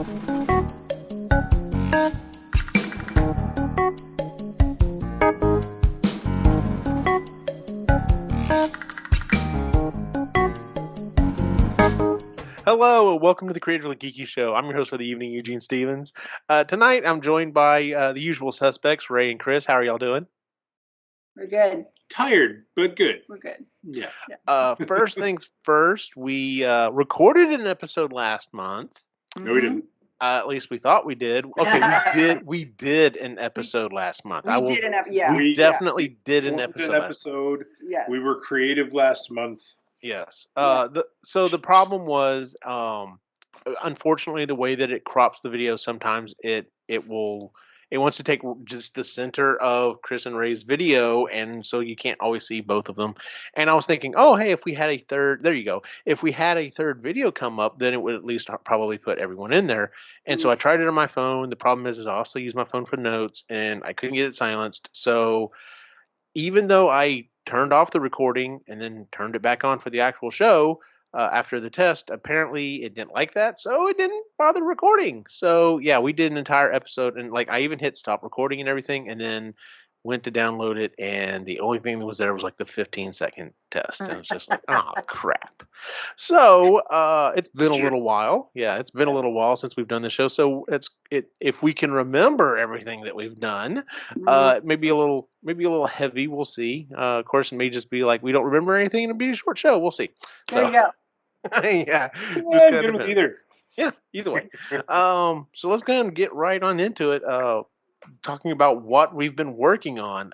Hello, and welcome to the Creatively Geeky Show. I'm your host for the evening, Eugene Stevens. Tonight, I'm joined by the usual suspects, Ray and Chris. How are y'all doing? We're good. Tired, but good. We're good. Yeah. First things first, we recorded an episode last month. No, we didn't. At least we thought we did. Okay, we did. We did an episode last month. We definitely did an episode. Yeah. We were creative last month. Yes. So the problem was, unfortunately, the way that it crops the video, sometimes it wants to take just the center of Chris and Ray's video, and so you can't always see both of them. And I was thinking, oh, hey, if we had a third, there you go. If we had a third video come up, then it would at least probably put everyone in there. And so I tried it on my phone. The problem is I also use my phone for notes, and I couldn't get it silenced. So even though I turned off the recording and then turned it back on for the actual show after the test, apparently it didn't like that, so it didn't bother recording. So yeah, we did an entire episode, and like I even hit stop recording and everything, and then went to download it, and the only thing that was there was like the 15-second test, and it's just like, oh crap. So it's been a little while. Yeah, it's been a little while since we've done the show. So if we can remember everything that we've done, maybe a little heavy. We'll see. Of course, it may just be like we don't remember anything, and it'll be a short show. We'll see. There you go. Yeah, Just kind of either. Yeah, either way. So let's go ahead and get right on into it. Talking about what we've been working on.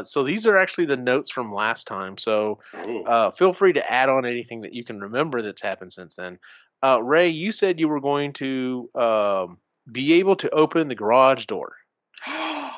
So these are actually the notes from last time. So feel free to add on anything that you can remember that's happened since then. Ray, you said you were going to be able to open the garage door. You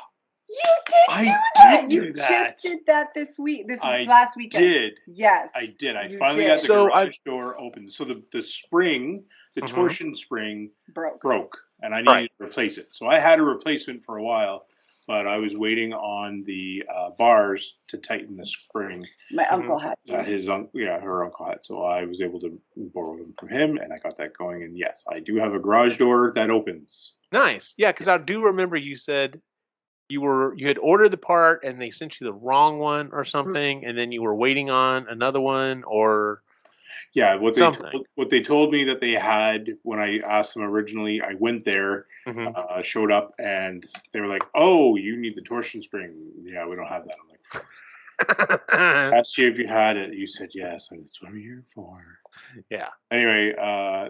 did that. Just did that this week. Last weekend. Did. Yes. I did. I finally got the garage door open. So the spring, the torsion spring broke. And I needed to replace it. So I had a replacement for a while, but I was waiting on the bars to tighten the spring. My uncle had some. Her uncle had. So I was able to borrow them from him, and I got that going. And yes, I do have a garage door that opens. Nice. Yeah, because I do remember you said you had ordered the part and they sent you the wrong one or something, and then you were waiting on another one or... Yeah, what they told me that they had when I asked them originally, I went there, showed up, and they were like, "Oh, you need the torsion spring." Yeah, we don't have that. I'm like, asked you if you had it. You said yes, and that's what I'm here for. Yeah. Anyway,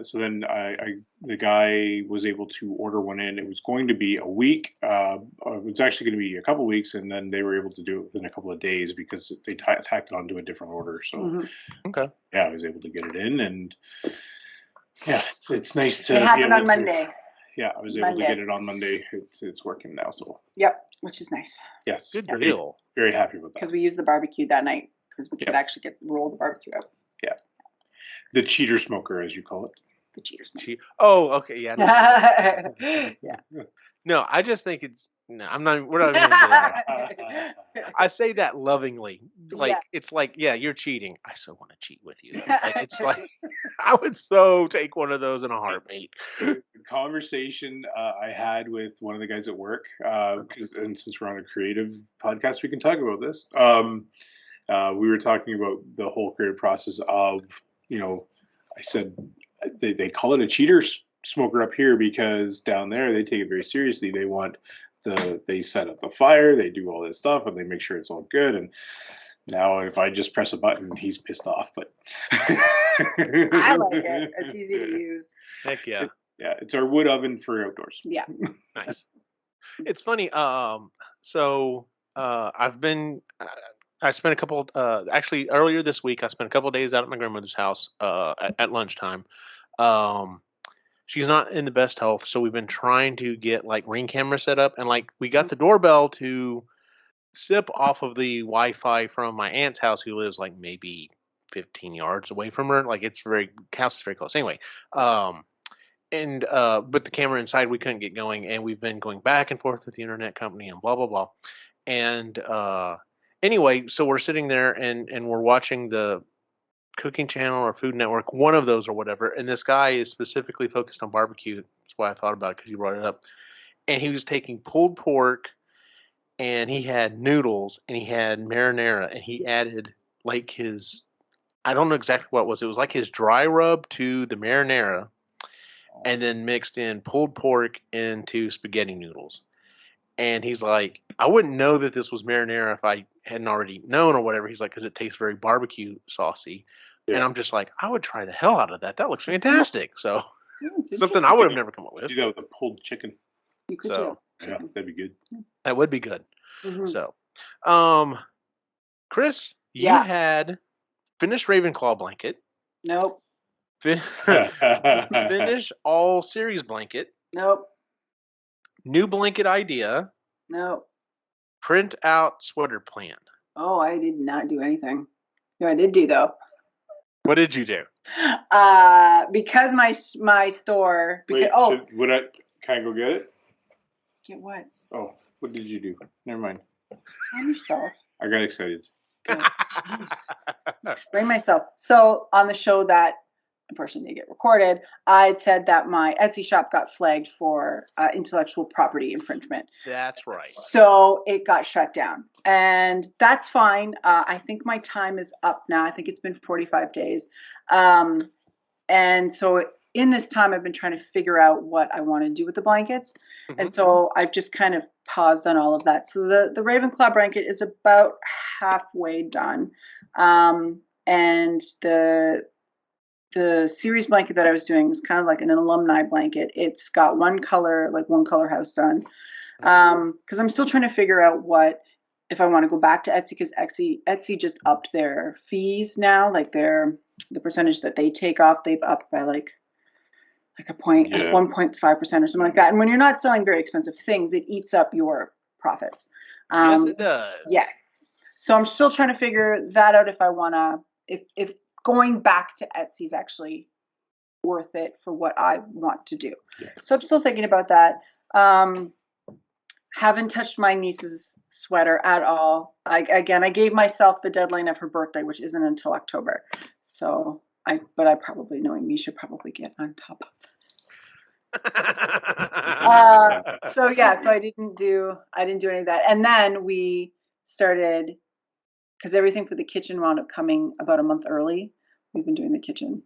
so then the guy was able to order one in. It was going to be a week. It was actually going to be a couple of weeks, and then they were able to do it within a couple of days because they tacked it onto a different order. So, okay. Yeah, I was able to get it in, and yeah, it's nice to. It happened on Monday. Yeah, I was able to get it on Monday. It's working now, so. Yep, which is nice. Yes, good deal. Very happy with that. Because we used the barbecue that night because we could actually roll the barbecue out. Yeah. The cheater smoker, as you call it. The cheater smoker. Oh, okay, yeah. No. Yeah. No, I just think it's we're not even gonna do that. I say that lovingly. Like it's like, yeah, you're cheating. I so want to cheat with you. Like, it's like I would so take one of those in a heartbeat. The conversation I had with one of the guys at work, and since we're on a creative podcast, we can talk about this. We were talking about the whole creative process of, I said they call it a cheater smoker up here because down there they take it very seriously. They set up the fire, they do all this stuff, and they make sure it's all good. And now if I just press a button, he's pissed off. But I like it. It's easy to use. Heck yeah. It's our wood oven for outdoors. Yeah. Nice. It's funny. So I've been. I spent a couple. Actually, earlier this week, I spent a couple of days out at my grandmother's house at lunchtime. She's not in the best health, so we've been trying to get like Ring camera set up, and like we got the doorbell to sip off of the Wi-Fi from my aunt's house, who lives like maybe 15 yards away from her. Like house is very close. Anyway, but the camera inside we couldn't get going, and we've been going back and forth with the internet company and blah blah blah. And anyway, so we're sitting there and we're watching the Cooking Channel or Food Network, one of those or whatever. And this guy is specifically focused on barbecue. That's why I thought about it, because you brought it up. And he was taking pulled pork, and he had noodles, and he had marinara, and he added like his, I don't know exactly what it was. It was like his dry rub to the marinara, and then mixed in pulled pork into spaghetti noodles. And he's like, I wouldn't know that this was marinara if I hadn't already known or whatever. He's like, because it tastes very barbecue saucy. Yeah. And I'm just like, I would try the hell out of that. That looks fantastic. So something I would have never come up with. Do that with a pulled chicken. You could do. Yeah, that'd be good. That would be good. Mm-hmm. So, Chris, you had finished Ravenclaw blanket. Nope. Finish all series blanket. Nope. New blanket idea. Nope. Print out sweater plan. Oh, I did not do anything. No, I did do though. What did you do? Because my store. Because, can I go get it? Get what? Oh, what did you do? Never mind. Calm yourself. I got excited. Explain myself. So on the show that unfortunately didn't get recorded, I had said that my Etsy shop got flagged for intellectual property infringement. That's right. So it got shut down, and that's fine. I think my time is up now. I think it's been 45 days. And so in this time, I've been trying to figure out what I want to do with the blankets. Mm-hmm. And so I've just kind of paused on all of that. So the Ravenclaw blanket is about halfway done. And the series blanket that I was doing is kind of like an alumni blanket. It's got one color house done. Because I'm still trying to figure out if I want to go back to Etsy, because Etsy just upped their fees now, like the percentage that they take off, they've upped by like 1.5% or something like that. And when you're not selling very expensive things, it eats up your profits. Yes, it does. Yes. So I'm still trying to figure that out if I want to, if going back to Etsy is actually worth it for what I want to do. Yeah. So I'm still thinking about that. Haven't touched my niece's sweater at all. I gave myself the deadline of her birthday, which isn't until October. So but I probably, knowing me, should probably get on top of that. So I didn't do any of that. And then we started, because everything for the kitchen wound up coming about a month early. We've been doing the kitchen.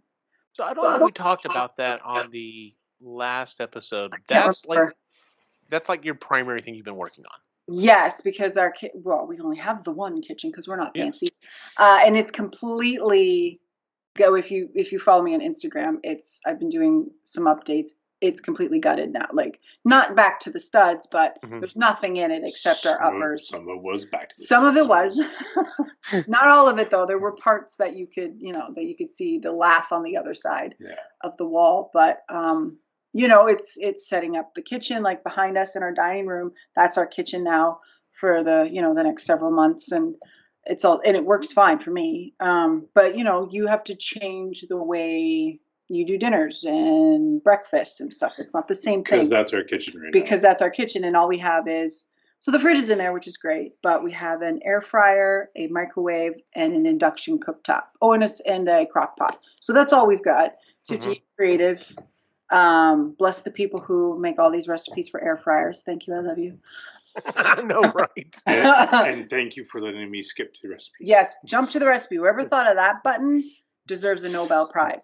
So I don't know if we talked about that on the last episode. That's like your primary thing you've been working on. Yes, because we only have the one kitchen because we're not fancy. And it's completely if you follow me on Instagram, I've been doing some updates. It's completely gutted now. Like, not back to the studs, but there's nothing in it except our uppers. Some of it was back to the studs. Some of it was. Not all of it though. There were parts that you could see the lath on the other side of the wall, but it's setting up the kitchen, like behind us in our dining room. That's our kitchen now for the next several months, and it works fine for me. But you have to change the way you do dinners and breakfast and stuff. It's not the same thing. Because that's our kitchen right now. Because that's our kitchen, and all we have is, so the fridge is in there, which is great, but we have an air fryer, a microwave, and an induction cooktop. Oh, and a crock pot. So that's all we've got. So to get creative. Bless the people who make all these recipes for air fryers. Thank you. I love you. I know, right? and thank you for letting me skip to the recipe. Yes, jump to the recipe. Whoever thought of that button deserves a Nobel Prize,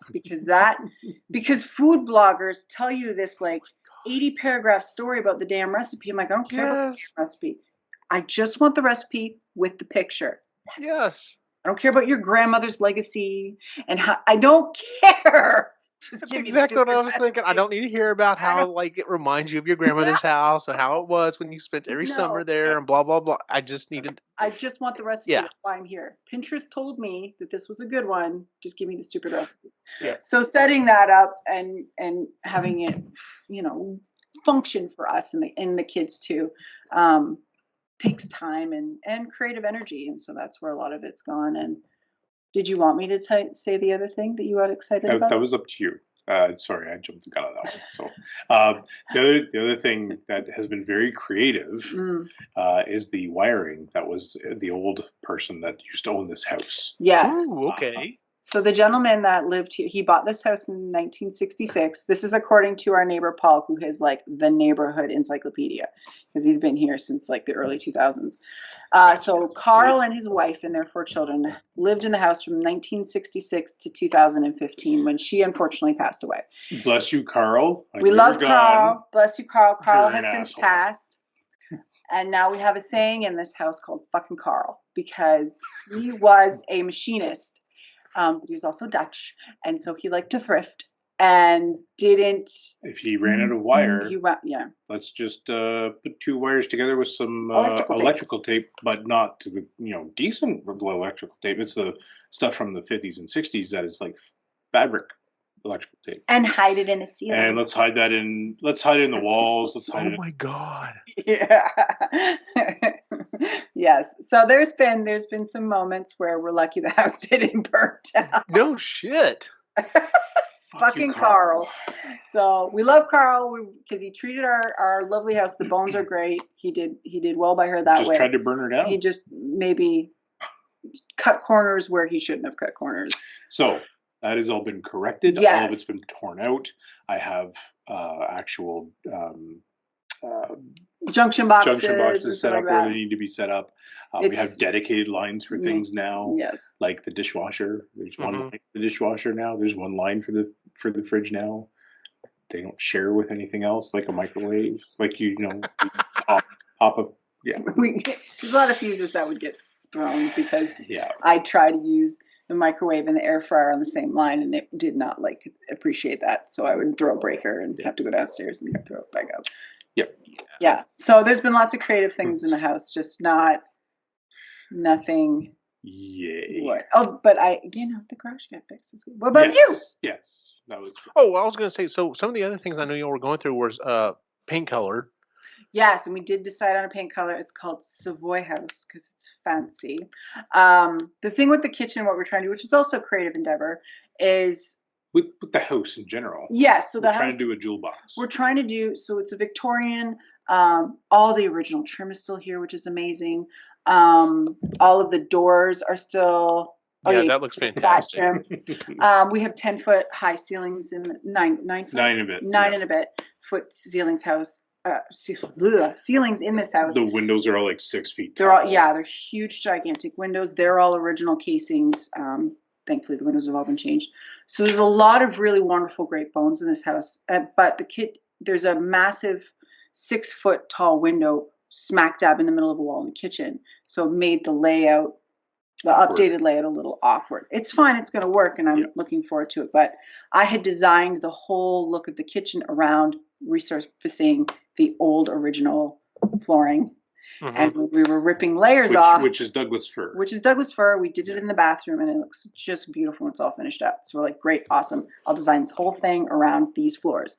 because food bloggers tell you this like 80-paragraph story about the damn recipe. I'm like, I don't care about the recipe. I just want the recipe with the picture. Yes. I don't care about your grandmother's legacy and how. I don't care. That's exactly what I was thinking. I don't need to hear about how it reminds you of your grandmother's house or how it was when you spent every summer there and blah blah blah. I just want the recipe. That's why I'm here. Pinterest told me that this was a good one. Just give me the stupid recipe. Yeah. So setting that up and having it, function for us and the kids too, takes time and creative energy, and so that's where a lot of it's gone. And did you want me to say the other thing that you got excited about? That was up to you. Sorry, I jumped the gun on that one. So the other thing that has been very creative is the wiring that was the old person that used to own this house. Yes. Ooh, okay. So the gentleman that lived here, he bought this house in 1966. This is according to our neighbor Paul, who has like the neighborhood encyclopedia, because he's been here since like the early 2000s. So Carl and his wife and their 4 children lived in the house from 1966 to 2015, when she unfortunately passed away. Bless you, Carl. We love Carl. Bless you, Carl. Carl has since asshole. passed. And now we have a saying in this house called fucking Carl, because he was a machinist. But he was also Dutch, and so he liked to thrift and didn't. If he ran out of wire, yeah. Let's just put 2 wires together with some Electrical tape, but not to the decent electrical tape. It's the stuff from the 50s and 60s that is like fabric electrical tape. And hide it in a ceiling. And let's hide it in the walls. Let's hide it. Oh my God. Yeah. Yes. So there's been some moments where we're lucky the house didn't burn down. No shit. Fucking you, Carl. So we love Carl because he treated our lovely house. The bones are great. He did well by her that way. Just tried to burn her down. He just maybe cut corners where he shouldn't have cut corners. So that has all been corrected. Yes. All of it's been torn out. I have actual junction boxes set up where they need to be set up. We have dedicated lines for things now. Yes. Like the dishwasher. There's one line for the dishwasher now. There's one line for the fridge now. They don't share with anything else, like a microwave. Like pop of there's a lot of fuses that would get thrown because yeah. I try to use the microwave and the air fryer on the same line, and it did not appreciate that. So I would throw a breaker and have to go downstairs and throw it back up. Yep. Yeah. So there's been lots of creative things in the house, just nothing. Yay. What? Oh, but the garage got fixed. What about you? Yes. That was. Oh, well, I was going to say, so some of the other things I know you were going through was paint color. Yes, and we did decide on a paint color. It's called Savoy House because it's fancy. The thing with the kitchen, what we're trying to do, which is also a creative endeavor, is with the house in general. Yes, so we're trying to do a jewel box. We're trying to do so. It's a Victorian. All the original trim is still here, which is amazing. All of the doors are still. That looks fantastic. We have 10-foot high ceilings in 9 and a bit foot ceilings house. Ceilings in this house. The windows are all like 6 feet tall. They're huge, gigantic windows. They're all original casings. Thankfully, the windows have all been changed. So there's a lot of really wonderful, great bones in this house. But there's a massive 6-foot tall window smack dab in the middle of a wall in the kitchen. So it made the updated layout a little awkward. It's fine. It's going to work, and I'm looking forward to it. But I had designed the whole look of the kitchen around resurfacing the old original flooring. And we were ripping layers off. Which is Douglas fir. We did it in the bathroom, and it looks just beautiful when it's all finished up. So we're like, great, awesome. I'll design this whole thing around these floors.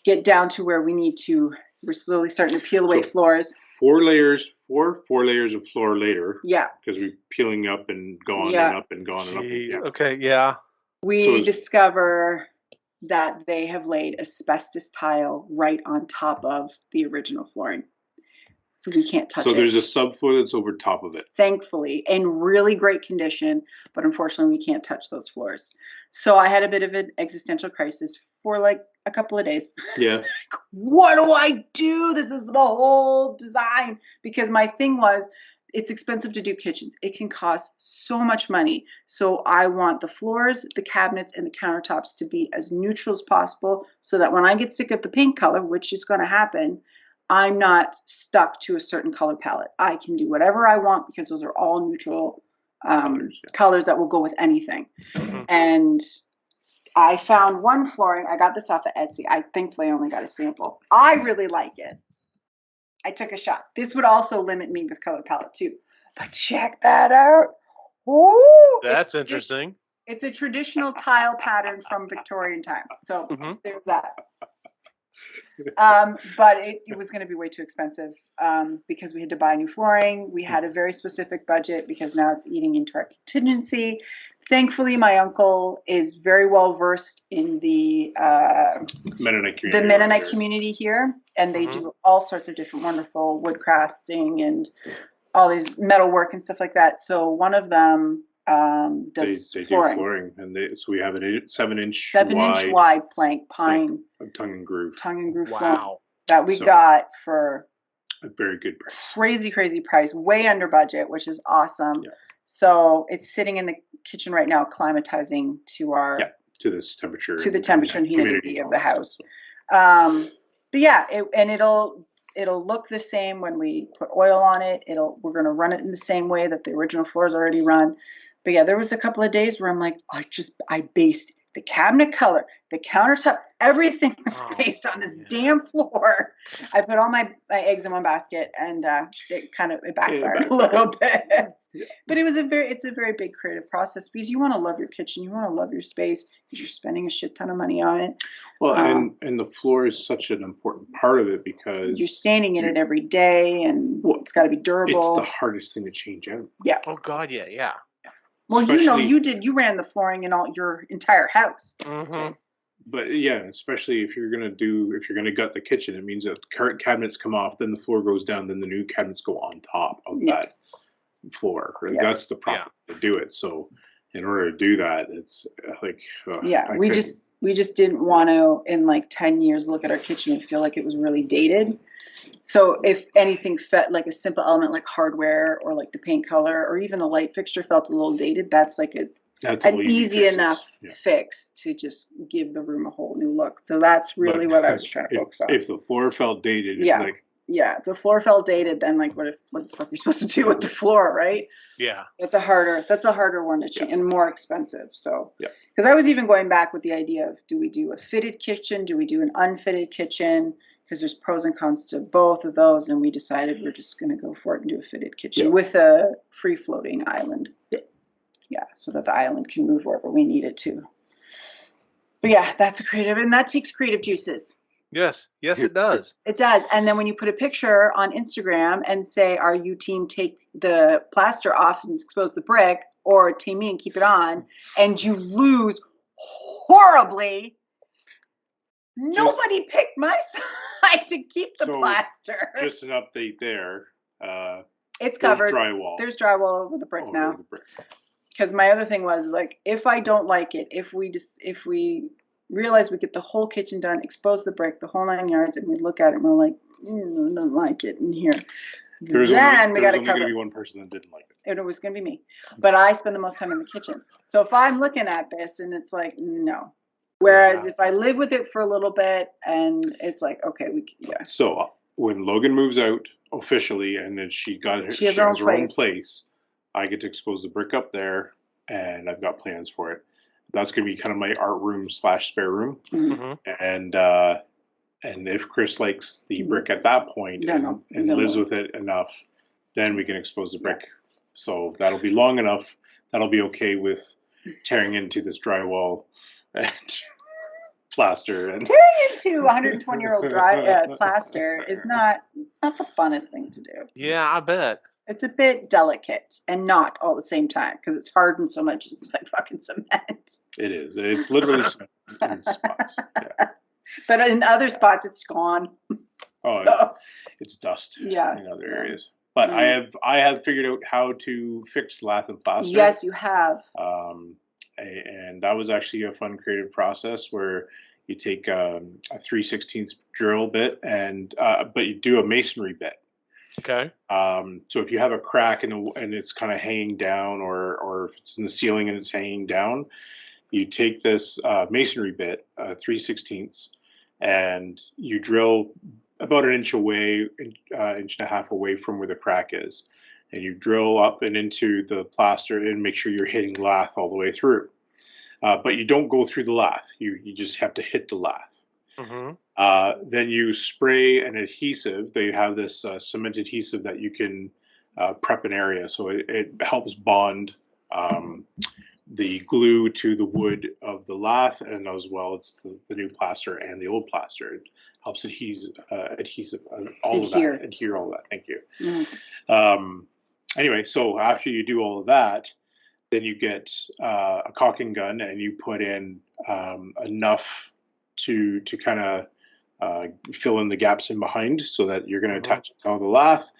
Get down to where we need to. We're slowly starting to peel away floors. 4 layers of floor later. Yeah. Because we're peeling up and gone and up and gone and up. Yeah. Okay, yeah. We discover that they have laid asbestos tile right on top of the original flooring. So we can't touch it. So there's a subfloor that's over top of it. Thankfully, in really great condition, but unfortunately we can't touch those floors. So I had a bit of an existential crisis for like a couple of days. Yeah. What do I do? This is the whole design. Because my thing was, it's expensive to do kitchens. It can cost so much money. So I want the floors, the cabinets, and the countertops to be as neutral as possible so that when I get sick of the paint color, which is going to happen, I'm not stuck to a certain color palette. I can do whatever I want because those are all neutral colors that will go with anything. And I found one flooring. I got this off of Etsy. I thankfully only got a sample. I really like it. I took a shot. This would also limit me with color palette too. But check that out. Ooh, that's interesting. It's a traditional tile pattern from Victorian time. So there's that. But it was going to be way too expensive because we had to buy new flooring. We had a very specific budget because now it's eating into our contingency. Thankfully, my uncle is very well versed in the Mennonite community here, and they do all sorts of different wonderful wood crafting and all these metal work and stuff like that. So one of them does they flooring. do flooring, and so we have a 7-inch 7-inch wide plank pine tongue and groove flooring Wow. that we got for a very good price. Crazy price, way under budget, which is awesome. Yeah. So it's sitting in the kitchen right now, acclimatizing to our to this temperature, to the temperature and humidity of the house. So. But yeah, it'll look the same when we put oil on it. We're going to run it in the same way that the original floor's already run. But yeah, there was a couple of days where I'm like, I based the cabinet color, the countertop, everything was based on this damn floor. I put all my eggs in one basket, and it backfired a little bit. Yeah. But it's a very big creative process, because you want to love your kitchen, you want to love your space, because you're spending a shit ton of money on it. Well, and the floor is such an important part of it, because you're standing in it every day, and it's got to be durable. It's the hardest thing to change out. Yeah. Oh God, yeah. Well, especially, you ran the flooring in your entire house. Mm-hmm. But yeah, especially if you're gonna gut the kitchen, it means that current cabinets come off, then the floor goes down, then the new cabinets go on top of that floor. Right? Yeah. That's the problem to do it. So in order to do that, it's like we just didn't want to, in like 10 years, look at our kitchen and feel like it was really dated. So if anything felt like a simple element like hardware, or like the paint color, or even the light fixture felt a little dated, that's like an easy enough fix to just give the room a whole new look. So that's really what I was trying to focus on. If the floor felt dated, if the floor felt dated, then like what the fuck are you supposed to do with the floor, right? Yeah. That's a harder one to change, and more expensive. So because I was even going back with the idea of, do we do a fitted kitchen? Do we do an unfitted kitchen? Because there's pros and cons to both of those, and we decided we're just going to go for it and do a fitted kitchen with a free floating island. Yeah, so that the island can move wherever we need it to. But yeah, that's a creative, and that takes creative juices. Yes, it does. It does. And then when you put a picture on Instagram and say, are you team take the plaster off and expose the brick, or team me and keep it on, and you lose horribly, nobody picked my side to keep the plaster. Just an update there. It's covered. Drywall. There's drywall over the brick now. Because my other thing was, like, if I don't like it, if we realize we get the whole kitchen done, expose the brick, the whole 9 yards, and we look at it and we're like, I don't like it in here. There's only going to be one person that didn't like it. It was going to be me. But I spend the most time in the kitchen. So if I'm looking at this and it's like, no. Whereas if I live with it for a little bit and it's like, okay, So when Logan moves out officially, and then she has her own place, I get to expose the brick up there, and I've got plans for it. That's going to be kind of my art room / spare room. Mm-hmm. And if Chris likes the brick at that point and lives with it enough, then we can expose the brick. So that'll be long enough. That'll be okay with tearing into this drywall and plaster. And tearing into 120-year-old plaster is not the funnest thing to do. Yeah, I bet. It's a bit delicate, and not all at the same time, because it's hardened so much it's like fucking cement. It is. It's literally cement in spots. Yeah. But in other spots, it's gone. Oh, it's dust. Yeah. In other areas. But I have figured out how to fix lath and plaster. Yes, you have. And that was actually a fun creative process, where you take a 3/16 drill bit but you do a masonry bit. Okay. So if you have a crack and it's kind of hanging down, or if it's in the ceiling and it's hanging down, you take this masonry bit, 3/16, and you drill about an inch away, inch and a half away from where the crack is, and you drill up and into the plaster and make sure you're hitting lath all the way through. But you don't go through the lath. You just have to hit the lath. Mm-hmm. Then you spray an adhesive. They have this cement adhesive that you can prep an area, so it helps bond the glue to the wood of the lath, and as well as the new plaster and the old plaster. It helps adhere all of that. Thank you. Mm-hmm. Anyway, so after you do all of that, then you get a caulking gun, and you put in enough to kind of fill in the gaps in behind, so that you're going to attach it to all the lath.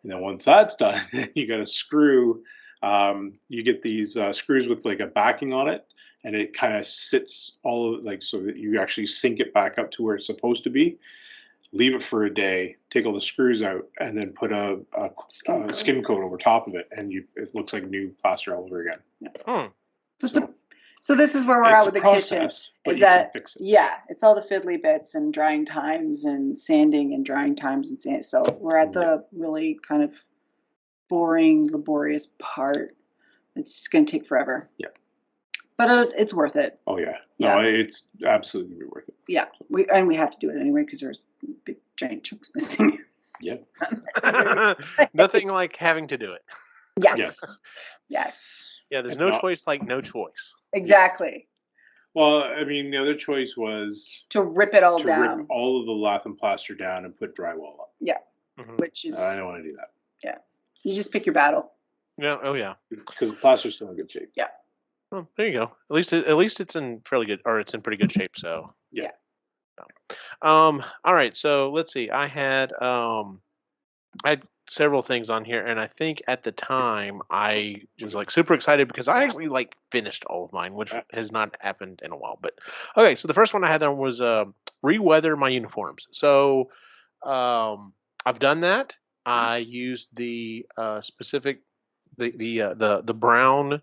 And then once that's done, you got to screw You get these screws with like a backing on it, and it kind of sits all of, like, so that you actually sink it back up to where it's supposed to be. Leave it for a day, take all the screws out, and then put a skim coat over top of it, and it looks like new plaster all over again. Yeah. So this is where we're at with the kitchen. Is that it's all the fiddly bits and drying times and sanding and drying times and sand. So we're at the really kind of boring, laborious part. It's going to take forever. Yeah. But it's worth it. Oh yeah. No, it's absolutely worth it. Yeah. We have to do it anyway because there's big giant chunks missing. Yeah. Nothing like having to do it. Yes. Yeah, there's no choice like no choice. Exactly. Yes. Well, I mean, the other choice was to rip it all down. Rip all of the lath and plaster down and put drywall up. Yeah. Which is I don't want to do that. Yeah. You just pick your battle. Yeah. Oh yeah. Because the plaster's still in good shape. Yeah. Well, there you go. At least it's in fairly good, or it's in pretty good shape. So yeah. All right. So let's see. I had several things on here, and I think at the time I was like super excited because I actually like finished all of mine, which has not happened in a while. But okay, so the first one I had on was re-weather my uniforms. So I've done that. I used the specific the brown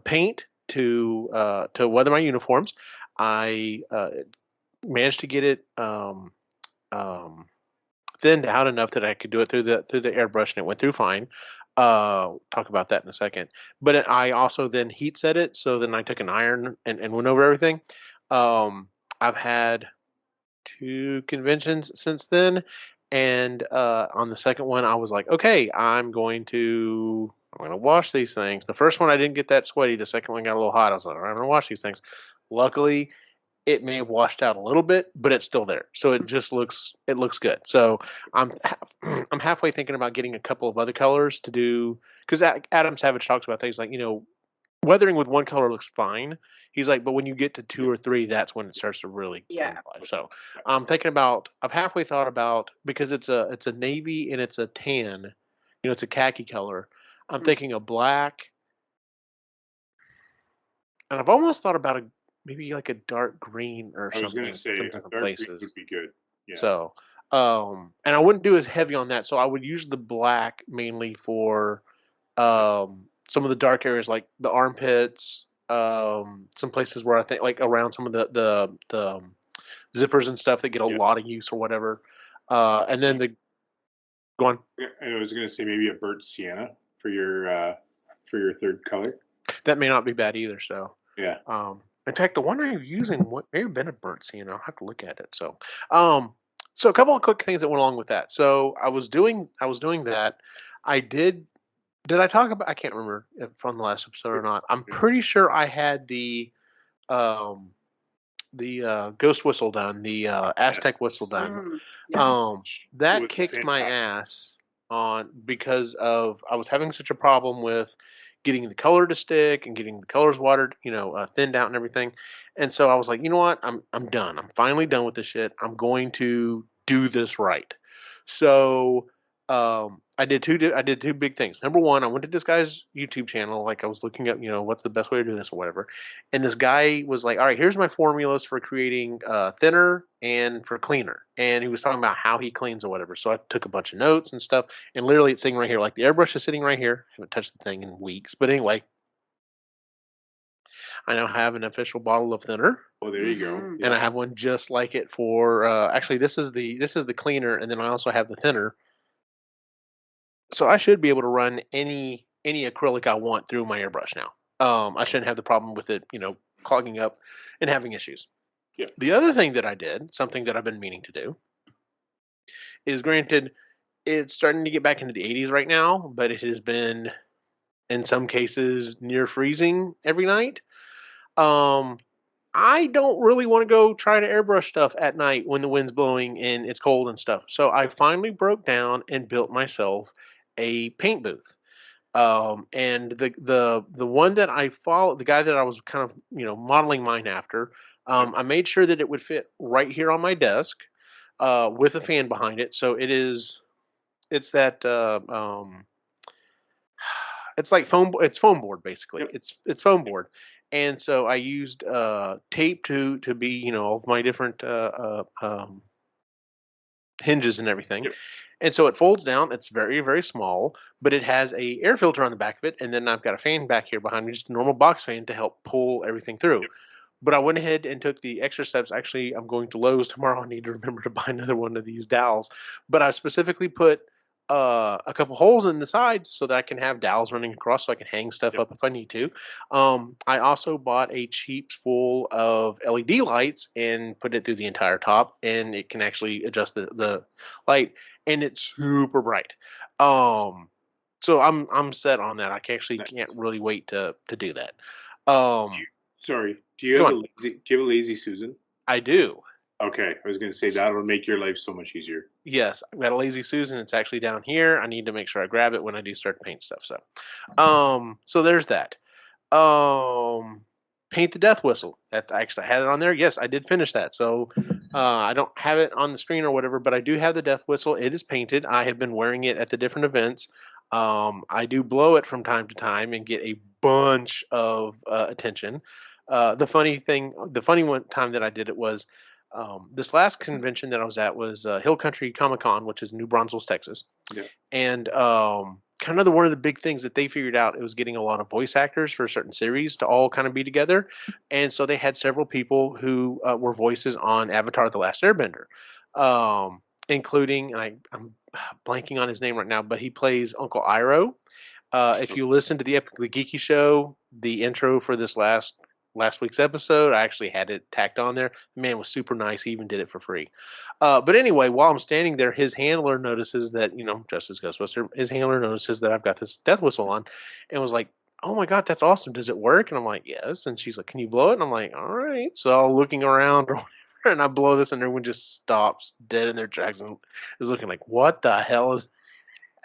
paint to weather my uniforms. I managed to get it thinned out enough that I could do it through the airbrush, and it went through fine. Talk about that in a second. But I also then heat set it, so then I took an iron and went over everything. I've had 2 conventions since then, and on the second one I was like, okay, I'm going to wash these things. The first one I didn't get that sweaty. The second one got a little hot. I was like, I'm going to wash these things. Luckily, it may have washed out a little bit, but it's still there. So it just looks good. So I'm halfway thinking about getting a couple of other colors to do, because Adam Savage talks about things like, weathering with one color looks fine. He's like, but when you get to 2 or 3, that's when it starts to really simplify. So I'm thinking about, I've halfway thought about, because it's a navy and it's a tan, it's a khaki color. I'm thinking a black, and I've almost thought about maybe like a dark green or something. I was going to say some different places would be good. Yeah. So, and I wouldn't do as heavy on that. So I would use the black mainly for some of the dark areas, like the armpits, some places where I think like around some of the zippers and stuff that get a lot of use or whatever. And then go on. I was going to say maybe a burnt sienna for your third color. That may not be bad either. So yeah. In fact, the one I'm using may have been a burnt sienna. I'll have to look at it. So, so a couple of quick things that went along with that. So I was doing that. I did I talk about? I can't remember if on the last episode or not. I'm pretty sure I had the ghost whistle done, the Aztec whistle done. That kicked my ass on because of I was having such a problem with getting the color to stick and getting the colors watered, thinned out and everything. And so I was like, you know what? I'm done. I'm finally done with this shit. I'm going to do this right. So I did two big things. Number one, I went to this guy's YouTube channel. Like I was looking up, what's the best way to do this or whatever. And this guy was like, all right, here's my formulas for creating thinner and for cleaner. And he was talking about how he cleans or whatever. So I took a bunch of notes and stuff. And literally it's sitting right here. Like the airbrush is sitting right here. I haven't touched the thing in weeks. But anyway, I now have an official bottle of thinner. Oh, there you go. And I have one just like it for actually this is the cleaner, and then I also have the thinner. So I should be able to run any acrylic I want through my airbrush now. I shouldn't have the problem with it, clogging up and having issues. Yeah. The other thing that I did, something that I've been meaning to do, is granted, it's starting to get back into the 80s right now, but it has been, in some cases, near freezing every night. I don't really want to go try to airbrush stuff at night when the wind's blowing and it's cold and stuff. So I finally broke down and built myself a paint booth. And the one that I followed, the guy that I was kind of, modeling mine after, I made sure that it would fit right here on my desk, with a fan behind it. So it's that, it's like foam. It's foam board basically. Yep. It's foam board, and so I used tape to be all of my different hinges and everything. Yep. And so it folds down. It's very, very small, but it has a air filter on the back of it, and then I've got a fan back here behind me, just a normal box fan to help pull everything through. Yep. But I went ahead and took the extra steps. Actually, I'm going to Lowe's tomorrow. I need to remember to buy another one of these dowels. But I specifically put a couple holes in the sides so that I can have dowels running across, so I can hang stuff Yep. up if I need to. I also bought a cheap spool of LED lights and put it through the entire top, and it can actually adjust the light, and it's super bright. So I'm set on that. I actually Nice. can't really wait to do that. Sorry, do you Go have on. do you have a lazy Susan? I do. Okay, I was going to say that'll make your life so much easier. Yes, I've got a lazy Susan. It's actually down here. I need to make sure I grab it when I do start to paint stuff. So there's that. Paint the death whistle. That I actually had it on there. Yes, I did finish that. So I don't have it on the screen or whatever, but I do have the death whistle. It is painted. I have been wearing it at the different events. I do blow it from time to time and get a bunch of attention. The funny one time that I did it was this last convention that I was at was Hill Country Comic Con, which is New Braunfels, Texas. Yeah. And kind of one of the big things that they figured out, it was getting a lot of voice actors for a certain series to all kind of be together. And so they had several people who were voices on Avatar: The Last Airbender, including, and I'm blanking on his name right now, but he plays Uncle Iroh. If you listen to the Epically Geeky show, the intro for this last week's episode, I actually had it tacked on there. The man was super nice. He even did it for free. But anyway, while I'm standing there, his handler notices that, just as Ghostbuster, his handler notices that I've got this death whistle on and was like, "Oh my God, that's awesome. Does it work?" And I'm like, "Yes." And she's like, "Can you blow it?" And I'm like, "All right." So I'm looking around or whatever, and I blow this and everyone just stops dead in their tracks and is looking like, "What the hell is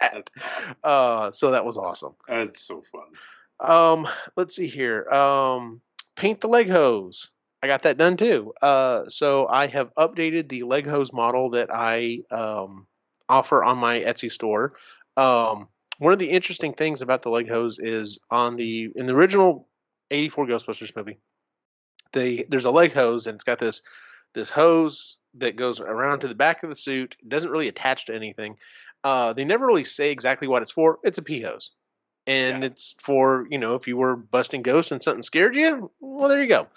that?" So that was awesome. That's so fun. Let's see here. Paint the leg hose. I got that done too. So I have updated the leg hose model that I offer on my Etsy store. One of the interesting things about the leg hose is in the original '84 Ghostbusters movie, there's a leg hose and it's got this hose that goes around to the back of the suit. It doesn't really attach to anything. They never really say exactly what it's for. It's a pee hose. And Yeah. it's for, if you were busting ghosts and something scared you, well, there you go.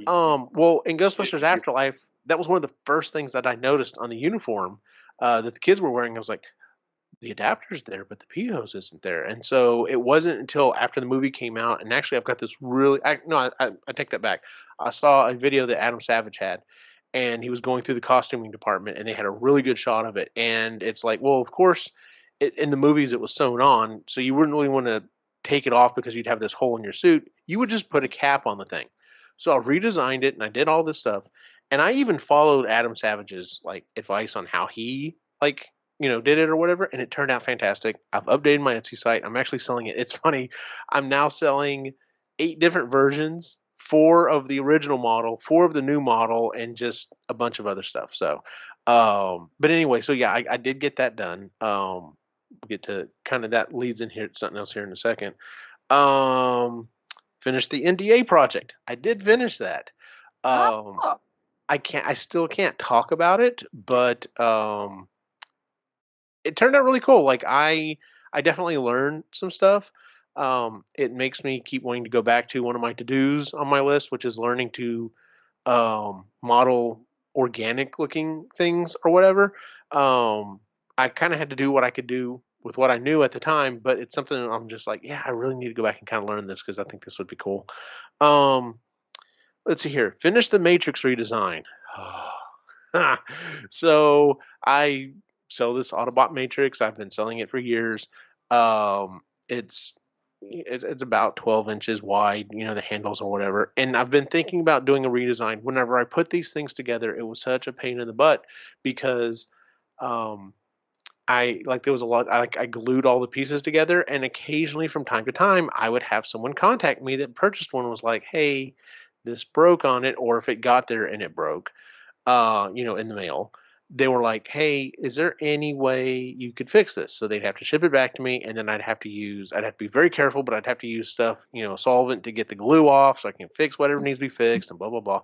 Well, in Ghostbusters Afterlife, that was one of the first things that I noticed on the uniform that the kids were wearing. I was like, the adapter's there, but the pee hose isn't there. And so it wasn't until after the movie came out, and actually I've got this really, no, I take that back. I saw a video that Adam Savage had, and he was going through the costuming department, and they had a really good shot of it. And it's like, well, of course, in the movies it was sewn on, so you wouldn't really want to take it off because you'd have this hole in your suit. You would just put a cap on the thing. So I redesigned it, and I did all this stuff, and I even followed Adam Savage's advice on how he did it or whatever, and it turned out fantastic. I've updated my Etsy site. I'm actually selling it. It's funny. I'm now selling 8 different versions, 4 of the original model, 4 of the new model, and just a bunch of other stuff. So, but anyway, so yeah, I did get that done. We'll get to kind of that leads in here something else here in a second. Finished the NDA project. I did finish that. I still can't talk about it, but it turned out really cool. Like I definitely learned some stuff. It makes me keep wanting to go back to one of my to-dos on my list, which is learning to model organic looking things or whatever. I kind of had to do what I could do with what I knew at the time, but it's something that I'm just like, yeah, I really need to go back and kind of learn this because I think this would be cool. Let's see here. Finish the Matrix redesign. So I sell this Autobot Matrix. I've been selling it for years. It's it's about 12 inches wide, the handles or whatever. And I've been thinking about doing a redesign. Whenever I put these things together, it was such a pain in the butt because there was a lot. I glued all the pieces together, and occasionally from time to time, I would have someone contact me that purchased one and was like, "Hey, this broke on it," or if it got there and it broke, in the mail. they were like, "Hey, is there any way you could fix this?" So they'd have to ship it back to me, and then I'd have to be very careful, but I'd have to use stuff, solvent to get the glue off so I can fix whatever needs to be fixed and blah, blah, blah.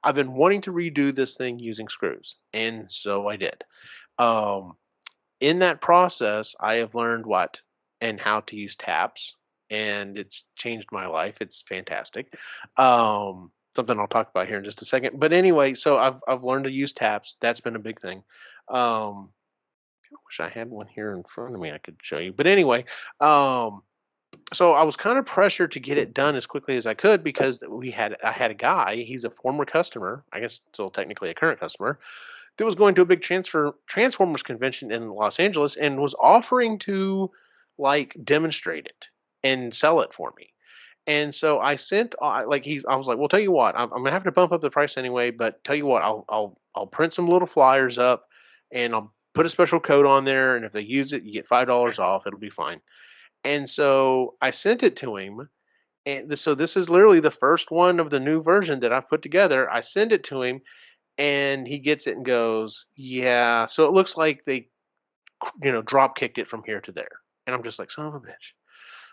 I've been wanting to redo this thing using screws, and so I did. Um, in that process, I have learned what and how to use taps, and it's changed my life. It's fantastic. Something I'll talk about here in just a second. But anyway, so I've learned to use taps. That's been a big thing. I wish I had one here in front of me I could show you. But anyway, um, so I was kind of pressured to get it done as quickly as I could because I had a guy. He's a former customer, I guess still technically a current customer, that was going to a big Transformers convention in Los Angeles and was offering to like demonstrate it and sell it for me. And so I sent I was like, well, tell you what, I'm gonna have to bump up the price anyway, but tell you what, I'll print some little flyers up and I'll put a special code on there, and if they use it, you get $5 off. It'll be fine. And so I sent it to him, and so this is literally the first one of the new version that I've put together. I send it to him, and he gets it and goes, "Yeah." So it looks like they, drop kicked it from here to there. And I'm just like, son of a bitch.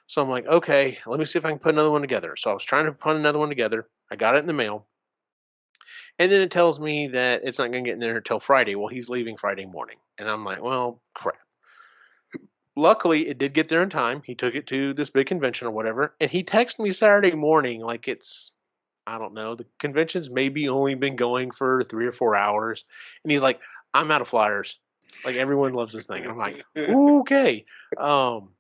So I'm like, okay, let me see if I can put another one together. So I was trying to put another one together. I got it in the mail. And then it tells me that it's not going to get in there until Friday. Well, he's leaving Friday morning. And I'm like, well, crap. Luckily, it did get there in time. He took it to this big convention or whatever. And he texted me Saturday morning like it's, I don't know, the convention's maybe only been going for 3 or 4 hours. And he's like, I'm out of flyers. Like everyone loves this thing. And I'm like, okay. Um,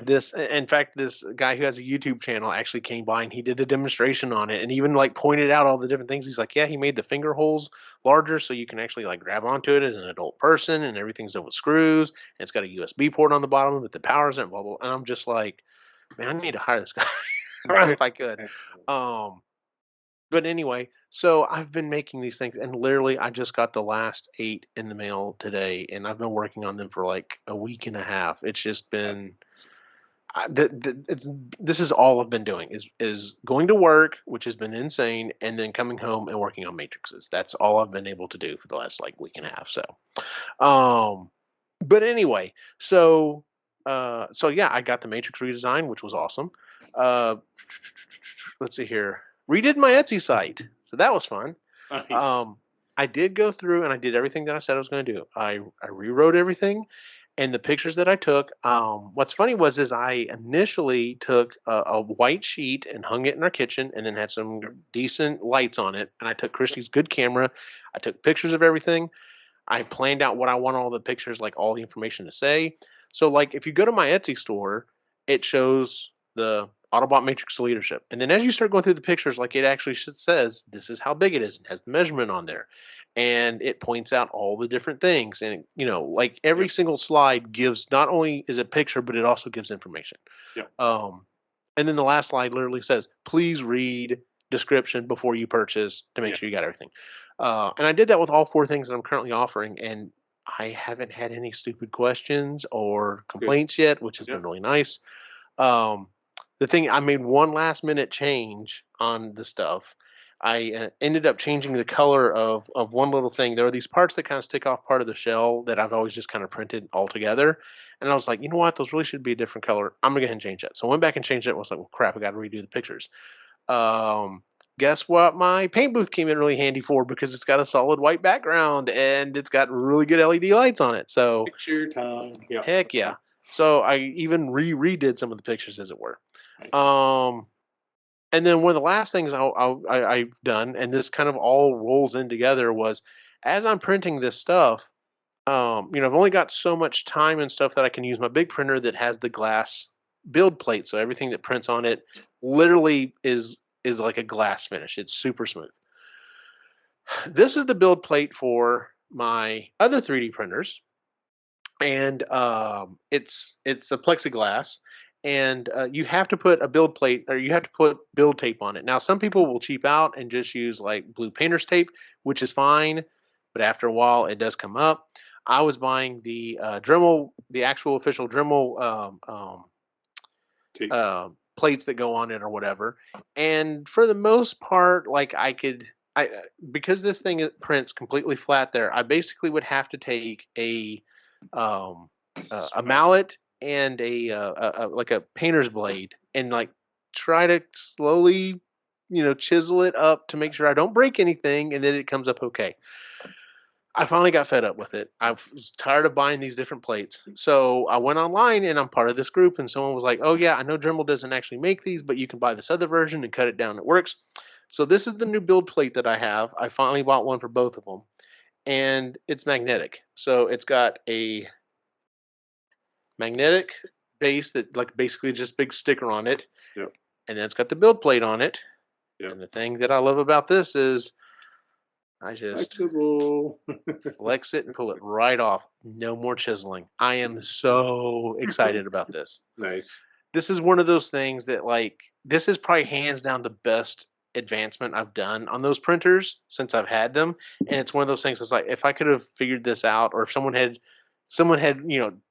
in fact, this guy who has a YouTube channel actually came by and he did a demonstration on it and even like pointed out all the different things. He's like, yeah, he made the finger holes larger so you can actually like grab onto it as an adult person, and everything's done with screws, and it's got a USB port on the bottom of it that powers it, blah, blah. And I'm just like, man, I need to hire this guy if I could. Um, but anyway, so I've been making these things, and literally I just got the last 8 in the mail today, and I've been working on them for like a week and a half. It's just been this is all I've been doing is going to work, which has been insane, and then coming home and working on matrices. That's all I've been able to do for the last like week and a half. So, um, but anyway, so yeah, I got the matrix redesign, which was awesome. Uh, let's see here, redid my Etsy site, so that was fun. Nice. I did go through and I did everything that I said I was going to do. I rewrote everything. And the pictures that I took, what's funny is I initially took a white sheet and hung it in our kitchen, and then had some decent lights on it. And I took Christy's good camera. I took pictures of everything. I planned out what I want all the pictures, like all the information to say. So, like, if you go to my Etsy store, it shows the Autobot Matrix Leadership. And then as you start going through the pictures, like it actually says, this is how big it is. It has the measurement on there. And it points out all the different things. And, like every single slide gives, not only is a picture, but it also gives information. Yeah. And then the last slide literally says, please read description before you purchase to make sure you got everything. And I did that with all 4 things that I'm currently offering. And I haven't had any stupid questions or complaints yet, which has been really nice. The thing, I made one last minute change on the stuff. I ended up changing the color of one little thing. There are these parts that kind of stick off part of the shell that I've always just kind of printed all together. And I was like, you know what? Those really should be a different color. I'm going to go ahead and change that. So I went back and changed it. I was like, well, crap, I got to redo the pictures. Guess what my paint booth came in really handy for, because it's got a solid white background and it's got really good LED lights on it. So picture time. Yeah. Heck yeah. So I even redid some of the pictures, as it were. Nice. And then one of the last things I've done, and this kind of all rolls in together, was as I'm printing this stuff, I've only got so much time and stuff that I can use my big printer that has the glass build plate. So everything that prints on it literally is like a glass finish. It's super smooth. This is the build plate for my other 3D printers, and it's a plexiglass, and you have to put a build plate, or you have to put build tape on it. Now, some people will cheap out and just use like blue painter's tape, which is fine, but after a while it does come up. I was buying the Dremel, the actual official Dremel plates that go on it or whatever, and for the most part, like I could because this thing prints completely flat there, I basically would have to take um, a mallet and like a painter's blade and like try to slowly, chisel it up to make sure I don't break anything, and then it comes up okay. I finally got fed up with it. I was tired of buying these different plates. So I went online and I'm part of this group, and someone was like, "Oh yeah, I know Dremel doesn't actually make these, but you can buy this other version and cut it down. It works." So this is the new build plate that I have. I finally bought one for both of them, and it's magnetic. So it's got a magnetic base that like basically just big sticker on it. Yep. And then it's got the build plate on it. Yep. And the thing that I love about this is I just flexible. flex it and pull it right off. No more chiseling. I am so excited about this. Nice. This is one of those things that like this is probably hands down the best advancement I've done on those printers since I've had them. And it's one of those things that's like if I could have figured this out, or if someone had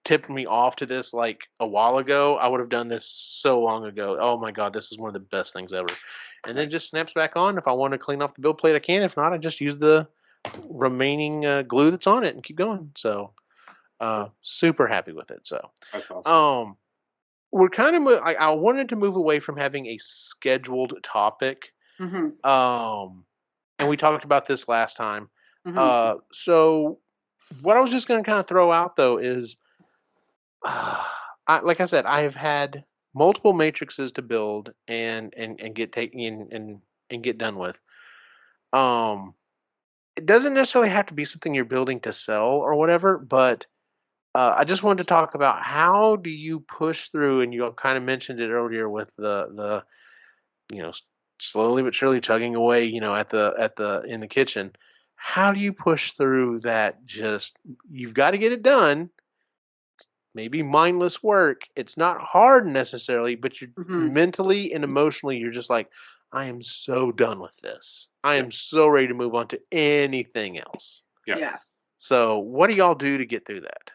tipped me off to this like a while ago, I would have done this so long ago. Oh my god, this is one of the best things ever. And then it just snaps back on. If I want to clean off the build plate, I can. If not, I just use the remaining glue that's on it and keep going. So super happy with it. So That's awesome. we're kind of I wanted to move away from having a scheduled topic. Mm-hmm. And we talked about this last time. Mm-hmm. So what I was just going to kind of throw out though is, like I said, I have had multiple matrices to build and get taken and get done with. It doesn't necessarily have to be something you're building to sell or whatever, but I just wanted to talk about how do you push through, and you kind of mentioned it earlier with the you know slowly but surely chugging away, at the in the kitchen. How do you push through that? Just you've got to get it done. Maybe mindless work. It's not hard necessarily, but you're Mm-hmm. mentally and emotionally, you're just like, I am so done with this. I Yeah. am so ready to move on to anything else. Yeah. So, what do y'all do to get through that?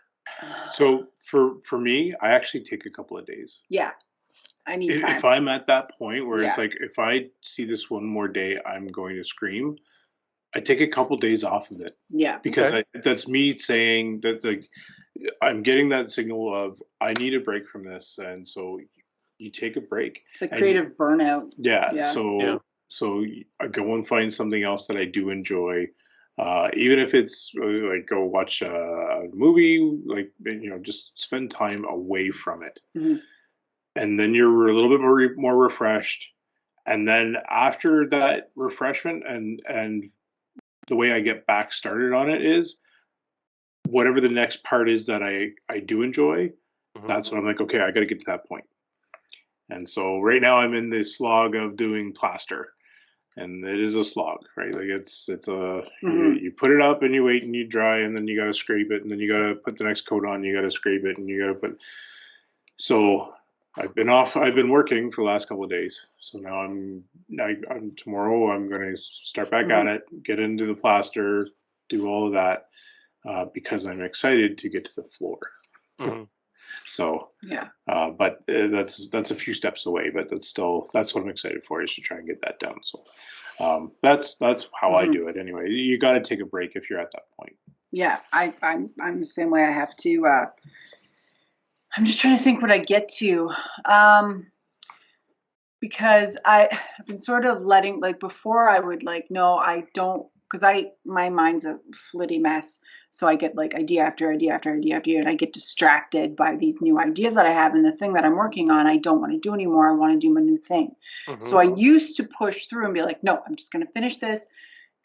So for me, I actually take a couple of days. Yeah. I need time. If I'm at that point where it's Yeah. like, if I see this one more day, I'm going to scream. I take a couple days off of it Yeah. because Okay. that's me saying that like I'm getting that signal of I need a break from this, and so you take a break. It's a And creative burnout. yeah, Yeah. so I go and find something else that I do enjoy. Even if it's like go watch a movie, like just spend time away from it, Mm-hmm. and then you're a little bit more refreshed. And then after that refreshment and the way I get back started on it is whatever the next part is that I do enjoy. Mhm. That's when I'm like, okay, I got to get to that point. And so right now I'm in this slog of doing plaster, and it is a slog, right? Like it's you put it up and you wait and you dry, and then you got to scrape it, and then you got to put the next coat on, you got to scrape it, and you got to put. So I've been off. I've been working for the last couple of days. So now I'm tomorrow. I'm going to start back at it, get into the plaster, do all of that because I'm excited to get to the floor. Mm-hmm. So yeah, but that's a few steps away. But that's what I'm excited for, is to try and get that done. So that's how I do it anyway. You got to take a break if you're at that point. Yeah, I'm the same way. I have to. I'm just trying to think what I get to, because I've been sort of letting, like, before I would like, no, I don't, because my mind's a flitty mess. So I get like idea after idea after idea after idea, and I get distracted by these new ideas that I have, and the thing that I'm working on, I don't want to do anymore. I want to do my new thing. Mm-hmm. So I used to push through and be like, no, I'm just going to finish this,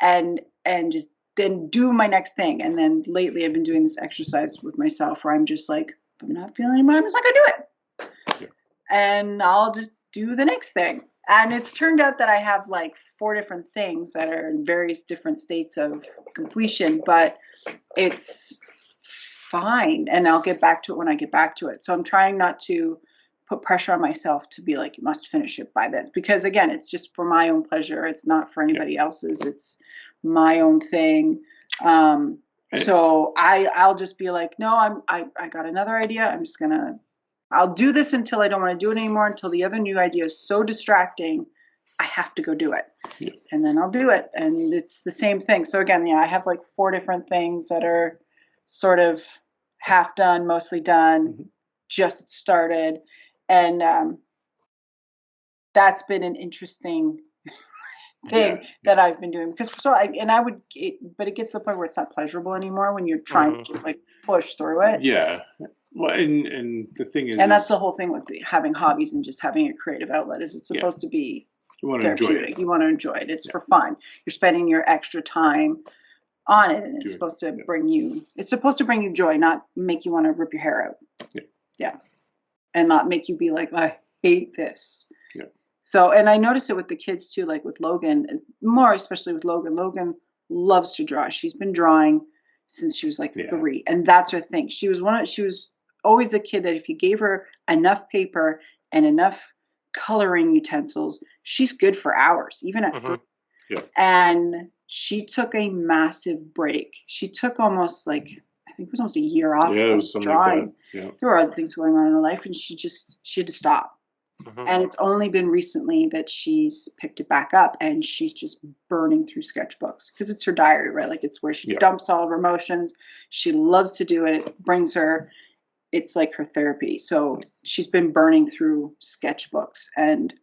and just then do my next thing. And then lately I've been doing this exercise with myself where I'm just like, if I'm not feeling anymore, I'm just not gonna do it. Yeah. And I'll just do the next thing. And it's turned out that I have like 4 different things that are in various different states of completion, but it's fine. And I'll get back to it when I get back to it. So I'm trying not to put pressure on myself to be like, you must finish it by this. Because again, it's just for my own pleasure. It's not for anybody else's. It's my own thing. So I'll just be like, no, I got another idea. I'll do this until I don't want to do it anymore, until the other new idea is so distracting, I have to go do it. Yeah. And then I'll do it. And it's the same thing. So again, I have like 4 different things that are sort of half done, mostly done, just started. And that's been an interesting thing that I've been doing, because but it gets to the point where it's not pleasurable anymore when you're trying to just like push through it. Yeah. Well, and the thing is, and that's the whole thing with having hobbies and just having a creative outlet, is it's supposed to be you want to enjoy therapeutic. it. You want to enjoy it. It's for fun. You're spending your extra time on it, and it's supposed to bring you joy, not make you want to rip your hair out. Yeah. And not make you be like, I hate this. Yeah. So, and I notice it with the kids too, like with Logan, more especially with Logan. Logan loves to draw. She's been drawing since she was like 3, and that's her thing. She was always the kid that if you gave her enough paper and enough coloring utensils, she's good for hours, even at 3. Yeah. And she took a massive break. She took almost like, I think it was almost a year off of drawing. Like that. Yeah. There were other things going on in her life, and she had to stop. And it's only been recently that she's picked it back up, and she's just burning through sketchbooks, because it's her diary, right? Like it's where she dumps all of her emotions. She loves to do it. It brings her, it's like her therapy. So she's been burning through sketchbooks, and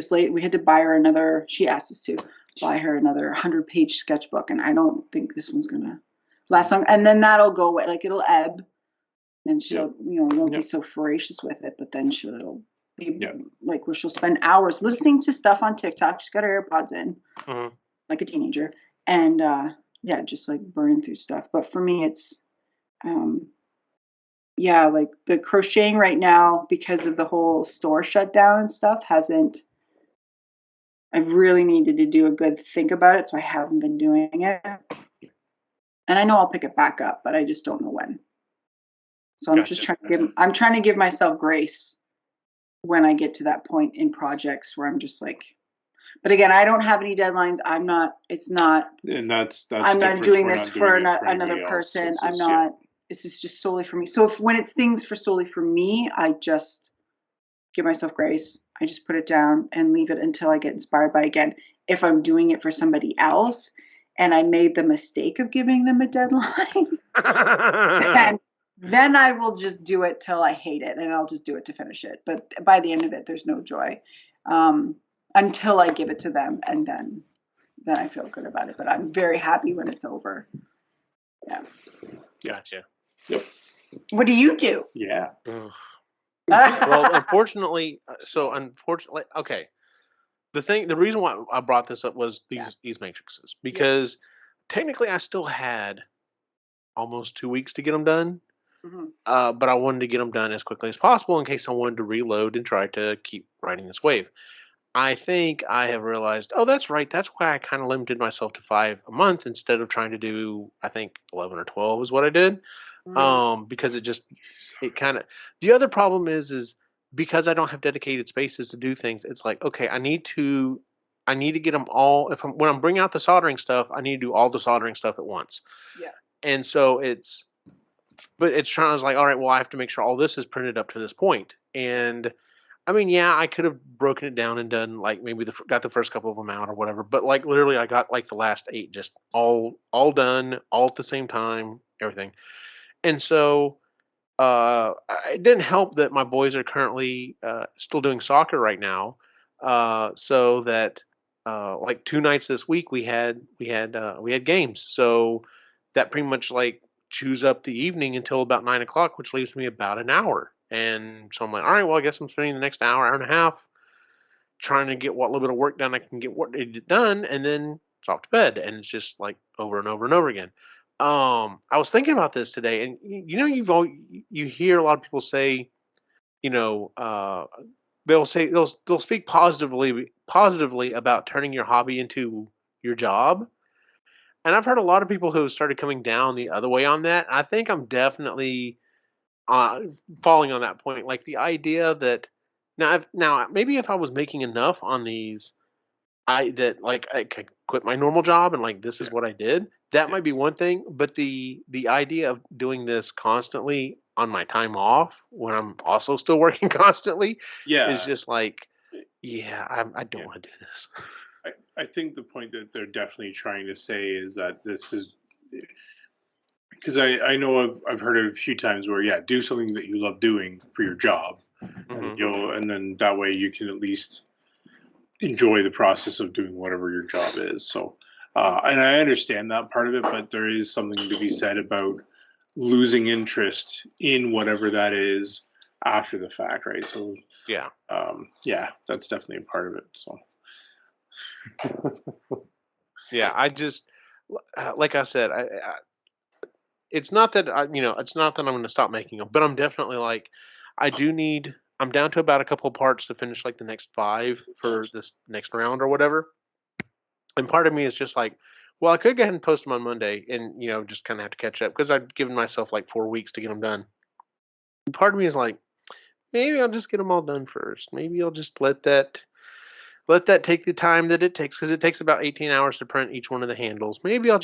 we had to buy her another, she asked us to buy her another 100-page sketchbook. And I don't think this one's going to last long. And then that'll go away, like it'll ebb, and she'll, won't be so voracious with it, but then she'll be like where she'll spend hours listening to stuff on TikTok. She's got her AirPods in, like a teenager, and just like burning through stuff. But for me, it's like the crocheting right now, because of the whole store shutdown and stuff, I've really needed to do a good think about it, so I haven't been doing it. And I know I'll pick it back up, but I just don't know when. So I'm just trying to give myself grace when I get to that point in projects where I'm just like, but again, I don't have any deadlines. I'm not doing this for another person. This is just solely for me. So when it's things solely for me, I just give myself grace. I just put it down and leave it until I get inspired by it again. If I'm doing it for somebody else and I made the mistake of giving them a deadline, then I will just do it till I hate it, and I'll just do it to finish it. But by the end of it, there's no joy until I give it to them, and then I feel good about it. But I'm very happy when it's over. Yeah. Gotcha. Yep. What do you do? Yeah. Well, unfortunately, okay. The reason why I brought this up was these matrices, because technically I still had almost 2 weeks to get them done. But I wanted to get them done as quickly as possible in case I wanted to reload and try to keep riding this wave. I think I have realized, that's right. That's why I kind of limited myself to 5 a month instead of trying to do, I think 11 or 12 is what I did. Because the other problem is because I don't have dedicated spaces to do things. It's like, okay, I need to get them all. When I'm bringing out the soldering stuff, I need to do all the soldering stuff at once. Yeah. And so but it's trying. I was like, all right, well, I have to make sure all this is printed up to this point. And I mean, I could have broken it down and done like maybe got the first couple of them out or whatever. But like literally, I got like the last 8 just all done, all at the same time, everything. And so it didn't help that my boys are currently still doing soccer right now. So that like 2 nights this week we had games. So that pretty much like chews up the evening until about 9 o'clock, which leaves me about an hour. And so I'm like, all right, well, I guess I'm spending the next hour and a half trying to get what little bit of work done I can get done, and then it's off to bed. And it's just like over and over and over again. I was thinking about this today, and you hear a lot of people say, they'll speak positively about turning your hobby into your job. And I've heard a lot of people who have started coming down the other way on that. I think I'm definitely falling on that point. Like the idea that now maybe if I was making enough on these, I could quit my normal job and like this is what I did. That might be one thing, but the idea of doing this constantly on my time off when I'm also still working constantly is just like Yeah, I don't want to do this. I think the point that they're definitely trying to say is that this is because I know I've heard it a few times where do something that you love doing for your job, and Hmm. and then that way you can at least enjoy the process of doing whatever your job is. So, and I understand that part of it, but there is something to be said about losing interest in whatever that is after the fact, right? So, Yeah. that's definitely a part of it. So, Yeah, I just like I said, it's not that it's not that I'm going to stop making them, but I'm definitely like, I do need. I'm down to about a couple parts to finish like the next 5 for this next round or whatever. And part of me is just like, well, I could go ahead and post them on Monday, and just kind of have to catch up because I've given myself like 4 weeks to get them done. And part of me is like, maybe I'll just get them all done first. Maybe I'll just let that take the time that it takes because it takes about 18 hours to print each one of the handles. Maybe yeah.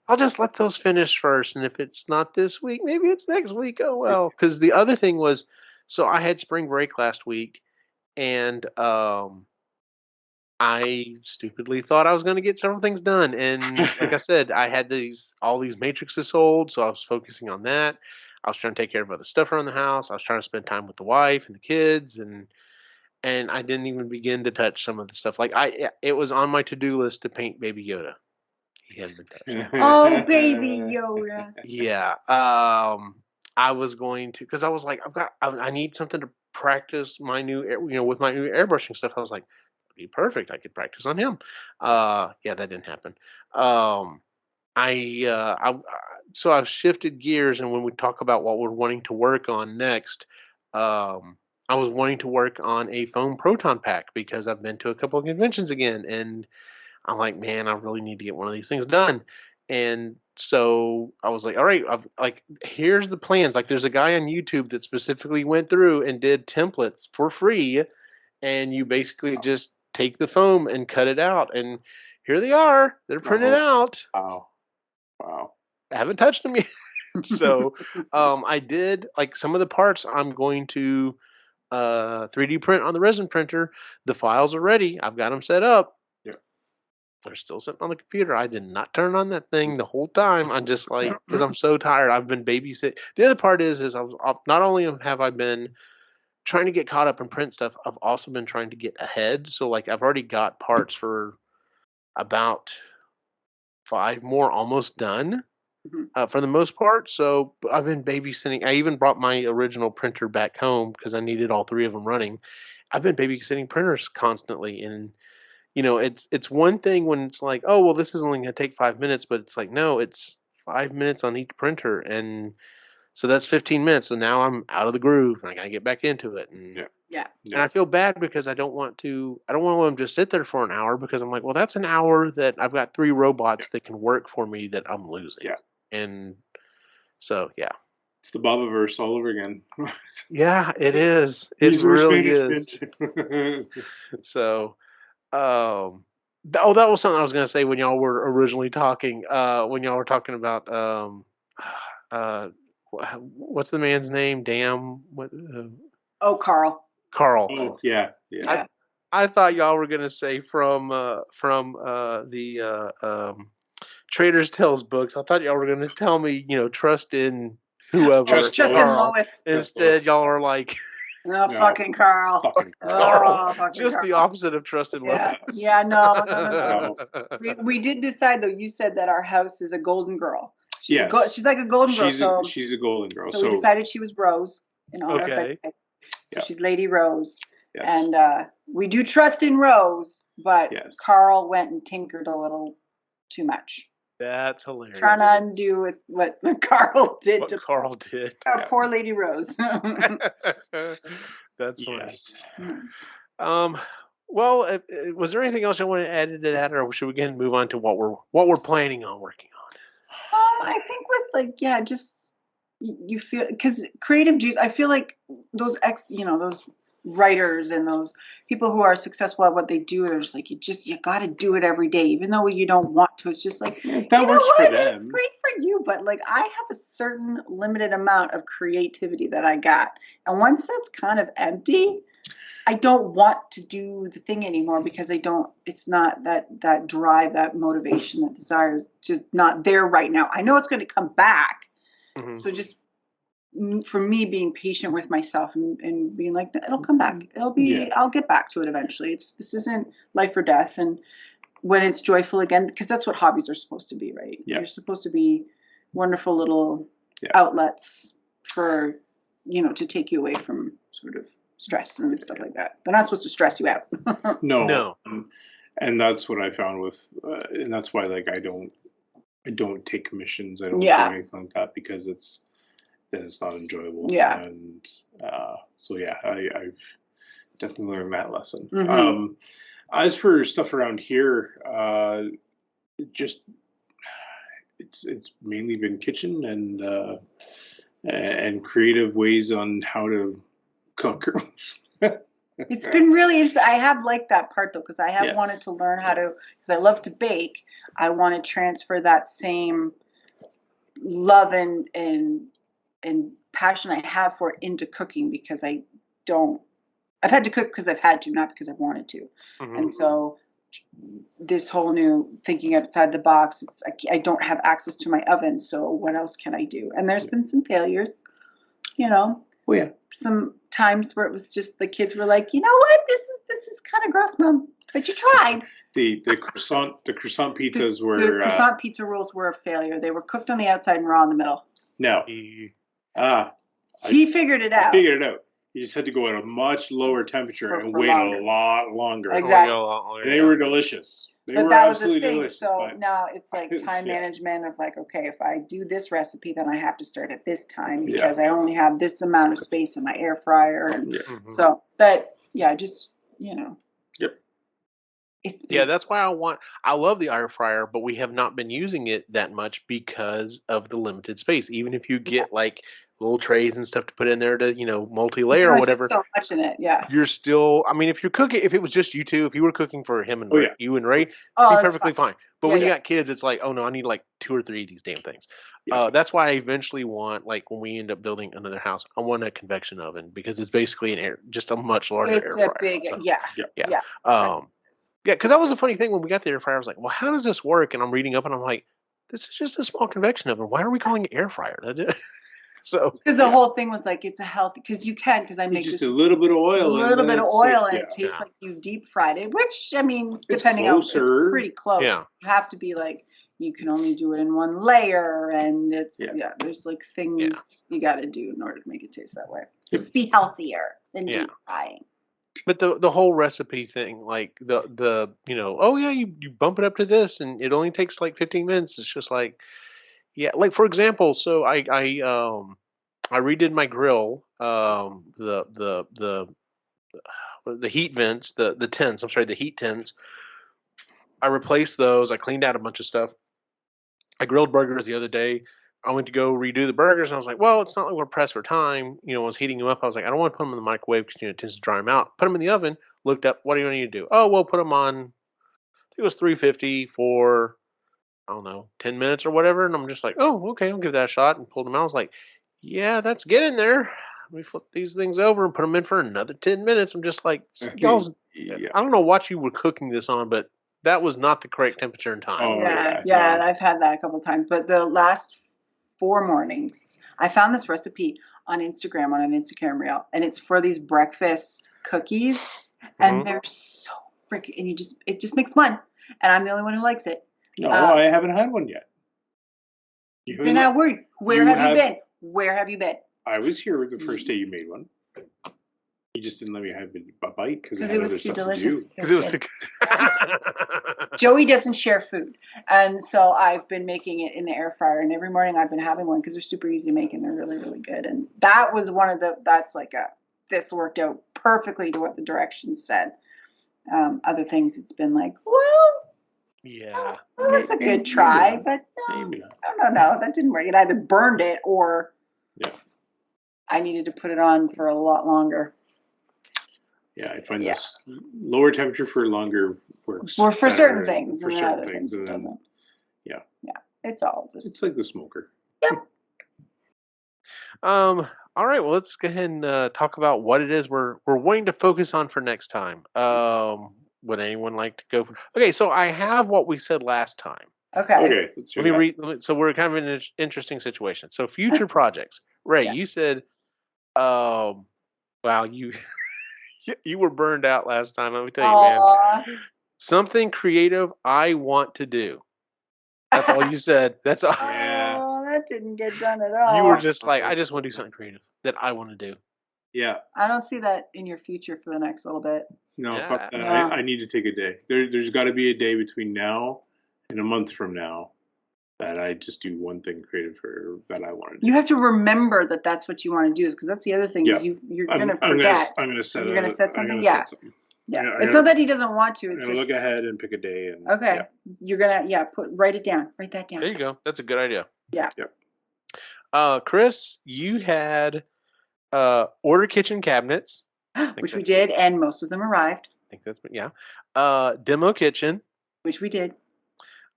I'll just let those finish first, and if it's not this week, maybe it's next week. Oh well. Because the other thing was, so I had spring break last week, and I stupidly thought I was going to get several things done, and like I said, I had all these matrices sold, so I was focusing on that. I was trying to take care of other stuff around the house. I was trying to spend time with the wife and the kids, and I didn't even begin to touch some of the stuff. Like it was on my to-do list to paint Baby Yoda. He hadn't been touched. Oh, Baby Yoda. Yeah. I was going to, because I was like, I need something to practice my new, with my new airbrushing stuff. I was like, it'd be perfect. I could practice on him. Yeah, that didn't happen. Um, so I've shifted gears, and when we talk about what we're wanting to work on next, I was wanting to work on a foam proton pack because I've been to a couple of conventions again, and I'm like, man, I really need to get one of these things done. And so I was like, all right, here's the plans. Like, there's a guy on YouTube that specifically went through and did templates for free, and you basically just take the foam and cut it out, and here they are. They're printed Oh, out. wow. Wow. I haven't touched them yet. So I did like some of the parts. I'm going to 3D print on the resin printer. The files are ready. I've got them set up. Yeah. They're still sitting on the computer. I did not turn on that thing the whole time. I'm just like, because I'm so tired. I've been babysitting. The other part is not only have I been trying to get caught up and print stuff, I've also been trying to get ahead. So like I've already got parts for about 5 more almost done. Mhm. For the most part. So I've been babysitting. I even brought my original printer back home because I needed all 3 of them running. I've been babysitting printers constantly, and it's one thing when it's like, oh well, this is only going to take 5 minutes, but it's like, no, it's 5 minutes on each printer, and so that's 15 minutes. So now I'm out of the groove, and I got to get back into it, and Yeah. Yeah. and I feel bad because I don't want to let them just sit there for an hour because I'm like, well, that's an hour that I've got 3 robots that can work for me that I'm losing, Yeah. and so yeah. It's the Bobaverse all over again. Yeah, it is. It Resource really is. management. So, that was something I was going to say when y'all were originally talking. When y'all were talking about uh, what's the man's name? Damn, what? Oh, Carl. Carl. Oh yeah, yeah. I Yeah. I thought y'all were going to say from the Trader's Tales books. I thought y'all were going to tell me, trust in whoever, Trust Justin Lois. Carl. Lois. Trust Instead, Lois. y'all are like. Oh, No, fucking Carl. fucking Carl. Oh, fucking Just the Carl. opposite of trust and love. Yeah. Yes. Yeah. No. No. We did decide though. You said that our house is a golden girl. She's Yes. she's like a golden girl. She's a golden girl. So we decided she was Rose in honor of Okay. Betty. So Yeah. she's Lady Rose. Yes. And we do trust in Rose, but Yes. Carl went and tinkered a little too much. That's hilarious. Trying to undo what Carl did What to Carl did. Yeah. poor Lady Rose. That's funny. Yes. Well, was there anything else I want to add to that, or should we again move on to what we're planning on working on? I think with just you feel because creative juice. I feel like those those writers and those people who are successful at what they do are just like you got to do it every day, even though you don't want to. It's just like That works for them. It's great for you, but like I have a certain limited amount of creativity that I got, and once that's kind of empty, I don't want to do the thing anymore because it's not that drive, that motivation, that desire is just not there right now. I know it's going to come back. Mhm. So just for me, being patient with myself and being like, it'll come back. I'll get back to it eventually. This isn't life or death. And when it's joyful again, because that's what hobbies are supposed to be, right? Yeah. They're supposed to be wonderful little outlets for, to take you away from sort of stress and stuff like that. They're not supposed to stress you out. No. And that's what I found with, and that's why like I don't take commissions. I don't do anything like that because it's not enjoyable. Yeah. And so yeah, I've definitely learned that lesson. Mm-hmm. As for stuff around here, just it's mainly been kitchen and creative ways on how to cook. It's been really interesting. I have liked that part though, because I have wanted to learn how to, because I love to bake. I want to transfer that same love and passion I have for it into cooking, because I've had to cook because I've had to, not because I've wanted to. Mhm. And so this whole new thinking outside the box, I don't have access to my oven, so what else can I do? And there's been some failures, some times where it was just the kids were like, you know what, this is kind of gross, Mom, but you tried. The croissant pizzas were the croissant pizza rolls were a failure. They were cooked on the outside and raw in the middle. No. He figured it out. I figured it out. You just had to go at a much lower temperature and wait longer. a lot longer. Exactly. And they were delicious. They were that was the absolutely thing. delicious. So now it's like time management of like, okay, if I do this recipe, then I have to start at this time because I only have this amount of space in my air fryer. And so that, just, Yep. That's why I love the air fryer, but we have not been using it that much because of the limited space. Even if you get like little trays and stuff to put in there to, multi-layer or whatever. So much in it, You're still, I mean, if you're cooking, if it was just you two, if you were cooking for him and you and Ray, it'd be perfectly fine. But when you got kids, it's like, oh no, I need like 2 or 3 of these damn things. That's why I eventually want, like when we end up building another house, I want a convection oven because it's basically just a much larger air fryer. It's a big, because that was a funny thing when we got the air fryer. I was like, well, how does this work? And I'm reading up and I'm like, this is just a small convection oven. Why are we calling it air fryer? So because the whole thing was like, it's a healthy, because I make just a little bit of oil, and it tastes like you deep fried it, which I mean, depending on, it's pretty close. You have to be like, you can only do it in one layer, and it's there's like things you got to do in order to make it taste that way. Just be healthier than deep frying. But the whole recipe thing, like you bump it up to this and it only takes like 15 minutes. It's just like, like for example, so I redid my grill, the heat vents, the tins. I'm sorry, the heat tins. I replaced those. I cleaned out a bunch of stuff. I grilled burgers the other day. I went to go redo the burgers, and I was like, well, it's not like we're pressed for time. I was heating them up. I was like, I don't want to put them in the microwave because it tends to dry them out. Put them in the oven. Looked up, what do you need to do? Oh, well, put them on, I think it was 350 for, I don't know, 10 minutes or whatever. And I'm just like, oh, okay, I'll give that a shot. And pulled them out. I was like, yeah, that's getting there. We flip these things over and put them in for another 10 minutes. I'm just like, y'all, I don't know what you were cooking this on, but that was not the correct temperature and time. Oh, I've had that a couple of times. But the last 4 mornings, I found this recipe on Instagram, on an Instagram reel, and it's for these breakfast cookies, and they're so freaking, and it just makes one, and I'm the only one who likes it. No, I haven't had one yet. You're not worried. Where have you been? Where have you been? I was here the first day you made one. You just didn't let me have a bite because it was too delicious. Because it was too good. Joey doesn't share food, and so I've been making it in the air fryer, and every morning I've been having one because they're super easy to make and they're really, really good. And that was this worked out perfectly to what the directions said. Other things, it's been like, well, that was a good try, but no, that didn't work. It either burned it or I needed to put it on for a lot longer. Yeah, I find this lower temperature for longer works. Or for certain things. For certain things, it doesn't. Yeah. It's all just. It's like the smoker. Yep. All right, well, let's go ahead and talk about what it is we're wanting to focus on for next time. Would anyone like to go? Okay, so I have what we said last time. Okay. Let's Let hear me that. read. So we're kind of in an interesting situation. So future projects. Ray, Yeah. you said, wow, you you were burned out last time. Let me tell you, man. Aw. Something creative I want to do. That's all you said. That's all. Yeah. Oh, that didn't get done at You were all. just like, I just want to do something creative that I want to do. Yeah. I don't see that in your future for the next little bit. No, Yeah. fuck that. Yeah. I need to take a day. There's got to be a day between now and a month from now that I just do one thing creative for that I want to do. You have to remember that that's what you want to do, because that's the other thing is you're gonna forget. I'm gonna set. You're gonna set something. I'm gonna Yeah. set something. Yeah. I'm It's gonna, not that he doesn't want to. I'm It's gonna just look ahead and pick a day. And okay. Yeah. You're gonna write it down. Write that down. There you go. That's a good idea. Yeah. Yep. Chris, you had order kitchen cabinets. Which we did, and most of them arrived. I think that's yeah. Demo kitchen. Which we did.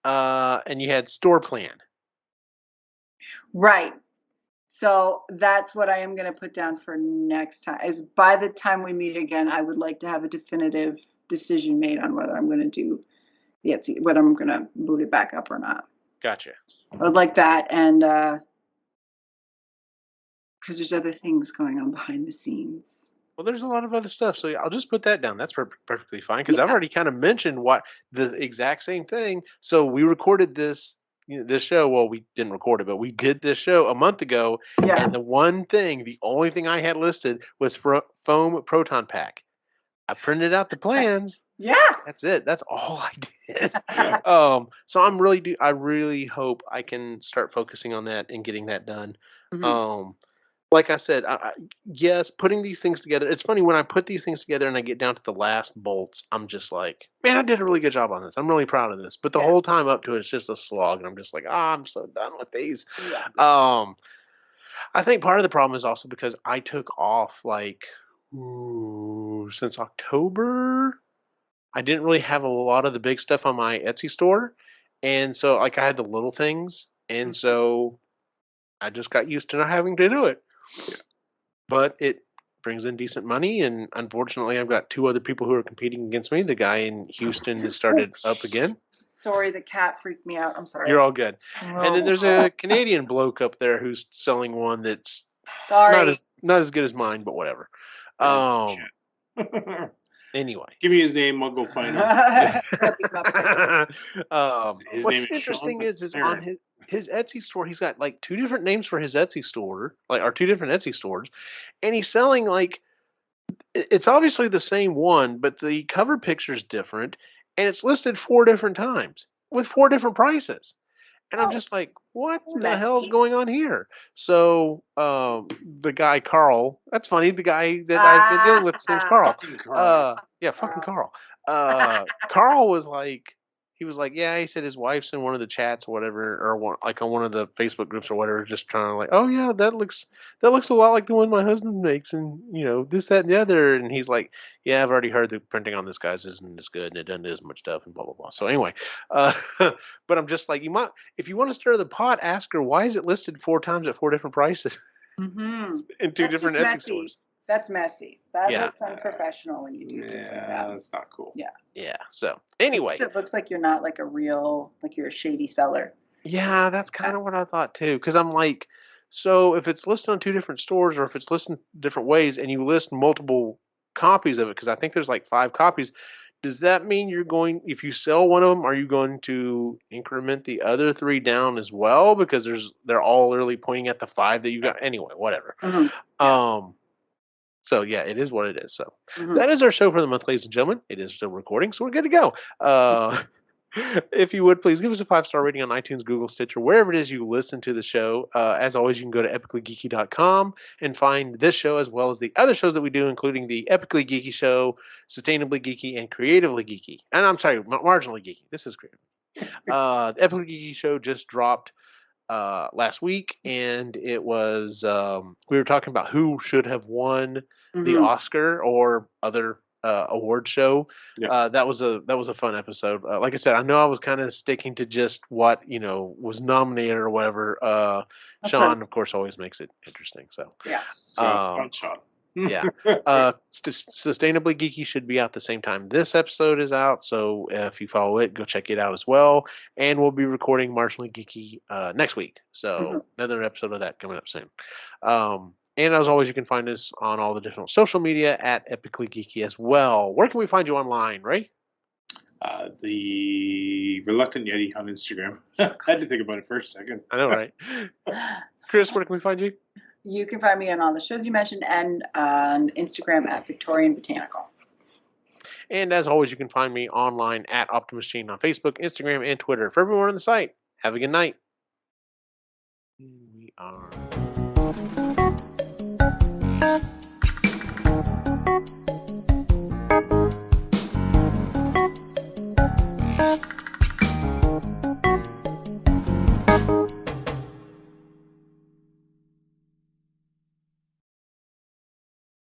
And you had store plan. Right. So that's what I am going to put down for next time. Is by the time we meet again, I would like to have a definitive decision made on whether I'm going to do the Etsy, whether I'm going to boot it back up or not. Gotcha. I would like that, and because there's other things going on behind the scenes. Well, there's a lot of other stuff, so I'll just put that down. That's perfectly fine because I've already kind of mentioned what the exact same thing. So we recorded this show. Well, we didn't record it, but we did this show a month ago. Yeah. And the only thing I had listed was foam proton pack. I printed out the plans. Yeah. That's it. That's all I did. So I really hope I can start focusing on that and getting that done. Mm-hmm. Like I said, yes, putting these things together. It's funny when I put these things together and I get down to the last bolts, I'm just like, man, I did a really good job on this. I'm really proud of this. But the whole time up to it, it's just a slog, and I'm just like, I'm so done with these. Yeah. I think part of the problem is also because I took off since October. I didn't really have a lot of the big stuff on my Etsy store, and so I had the little things, and so I just got used to not having to do it. But it brings in decent money, and unfortunately, I've got two other people who are competing against me. The guy in Houston has started up again. Sorry, the cat freaked me out. I'm sorry. You're all good. And then there's a Canadian bloke up there who's selling one that's sorry. not as good as mine, but whatever. Anyway, give me his name. I'll go find him. What's interesting is on his Etsy store, he's got like two different names for his Etsy store, or two different Etsy stores, and he's selling it's obviously the same one, but the cover picture is different, and it's listed 4 different times with 4 different prices. And I'm just like, what the hell's going on here? So the guy Carl, that's funny. The guy that I've been dealing with, his name's Carl. Fucking Carl. Carl was like, yeah. He said his wife's in one of the chats or whatever, or on one of the Facebook groups or whatever, just trying to oh yeah, that looks a lot like the one my husband makes, and this, that, and the other. And he's like, yeah, I've already heard the printing on this guy's isn't as good, and it doesn't do as much stuff, and blah blah blah. So anyway, but I'm just like, if you want to stir the pot, ask her why is it listed 4 times at 4 different prices in 2 different Etsy stores. That's messy. That looks unprofessional when you do stuff like that. That's not cool. Yeah. Yeah. So anyway, it looks like you're not like you're a shady seller. Yeah, that's kind of what I thought too. Because I'm like, so if it's listed on 2 different stores, or if it's listed different ways, and you list multiple copies of it, because I think there's 5 copies, does that mean if you sell one of them, are you going to increment the other 3 down as well? Because they're all really pointing at the 5 that you got. Anyway, whatever. Mm-hmm. So yeah, it is what it is. So that is our show for the month, ladies and gentlemen. It is still recording, so we're good to go. If you would, please give us a 5-star rating on iTunes, Google, Stitcher, wherever it is you listen to the show. As always, you can go to epicallygeeky.com and find this show as well as the other shows that we do, including the Epically Geeky Show, Sustainably Geeky, and Creatively Geeky. And I'm sorry, Marginally Geeky. This is creative. The Epically Geeky Show just dropped last week, and it was we were talking about who should have won the Oscar or other award show. Yeah. That was a fun episode. Like I said, I know I was kind of sticking to just what was nominated or whatever. That's Sean, fine. of course, always makes it interesting. So Yes. Fun shot. yeah. Sustainably Geeky should be out the same time this episode is out. So if you follow it, go check it out as well. And we'll be recording Marginally Geeky next week. So another episode of that coming up soon. And as always, you can find us on all the different social media at Epically Geeky as well. Where can we find you online, Ray? The Reluctant Yeti on Instagram. I had to think about it for a second. I know, right? Chris, where can we find you? You can find me on all the shows you mentioned and on Instagram at Victorian Botanical. And as always, you can find me online at Optimus Gene on Facebook, Instagram, and Twitter. For everyone on the site, have a good night. We are...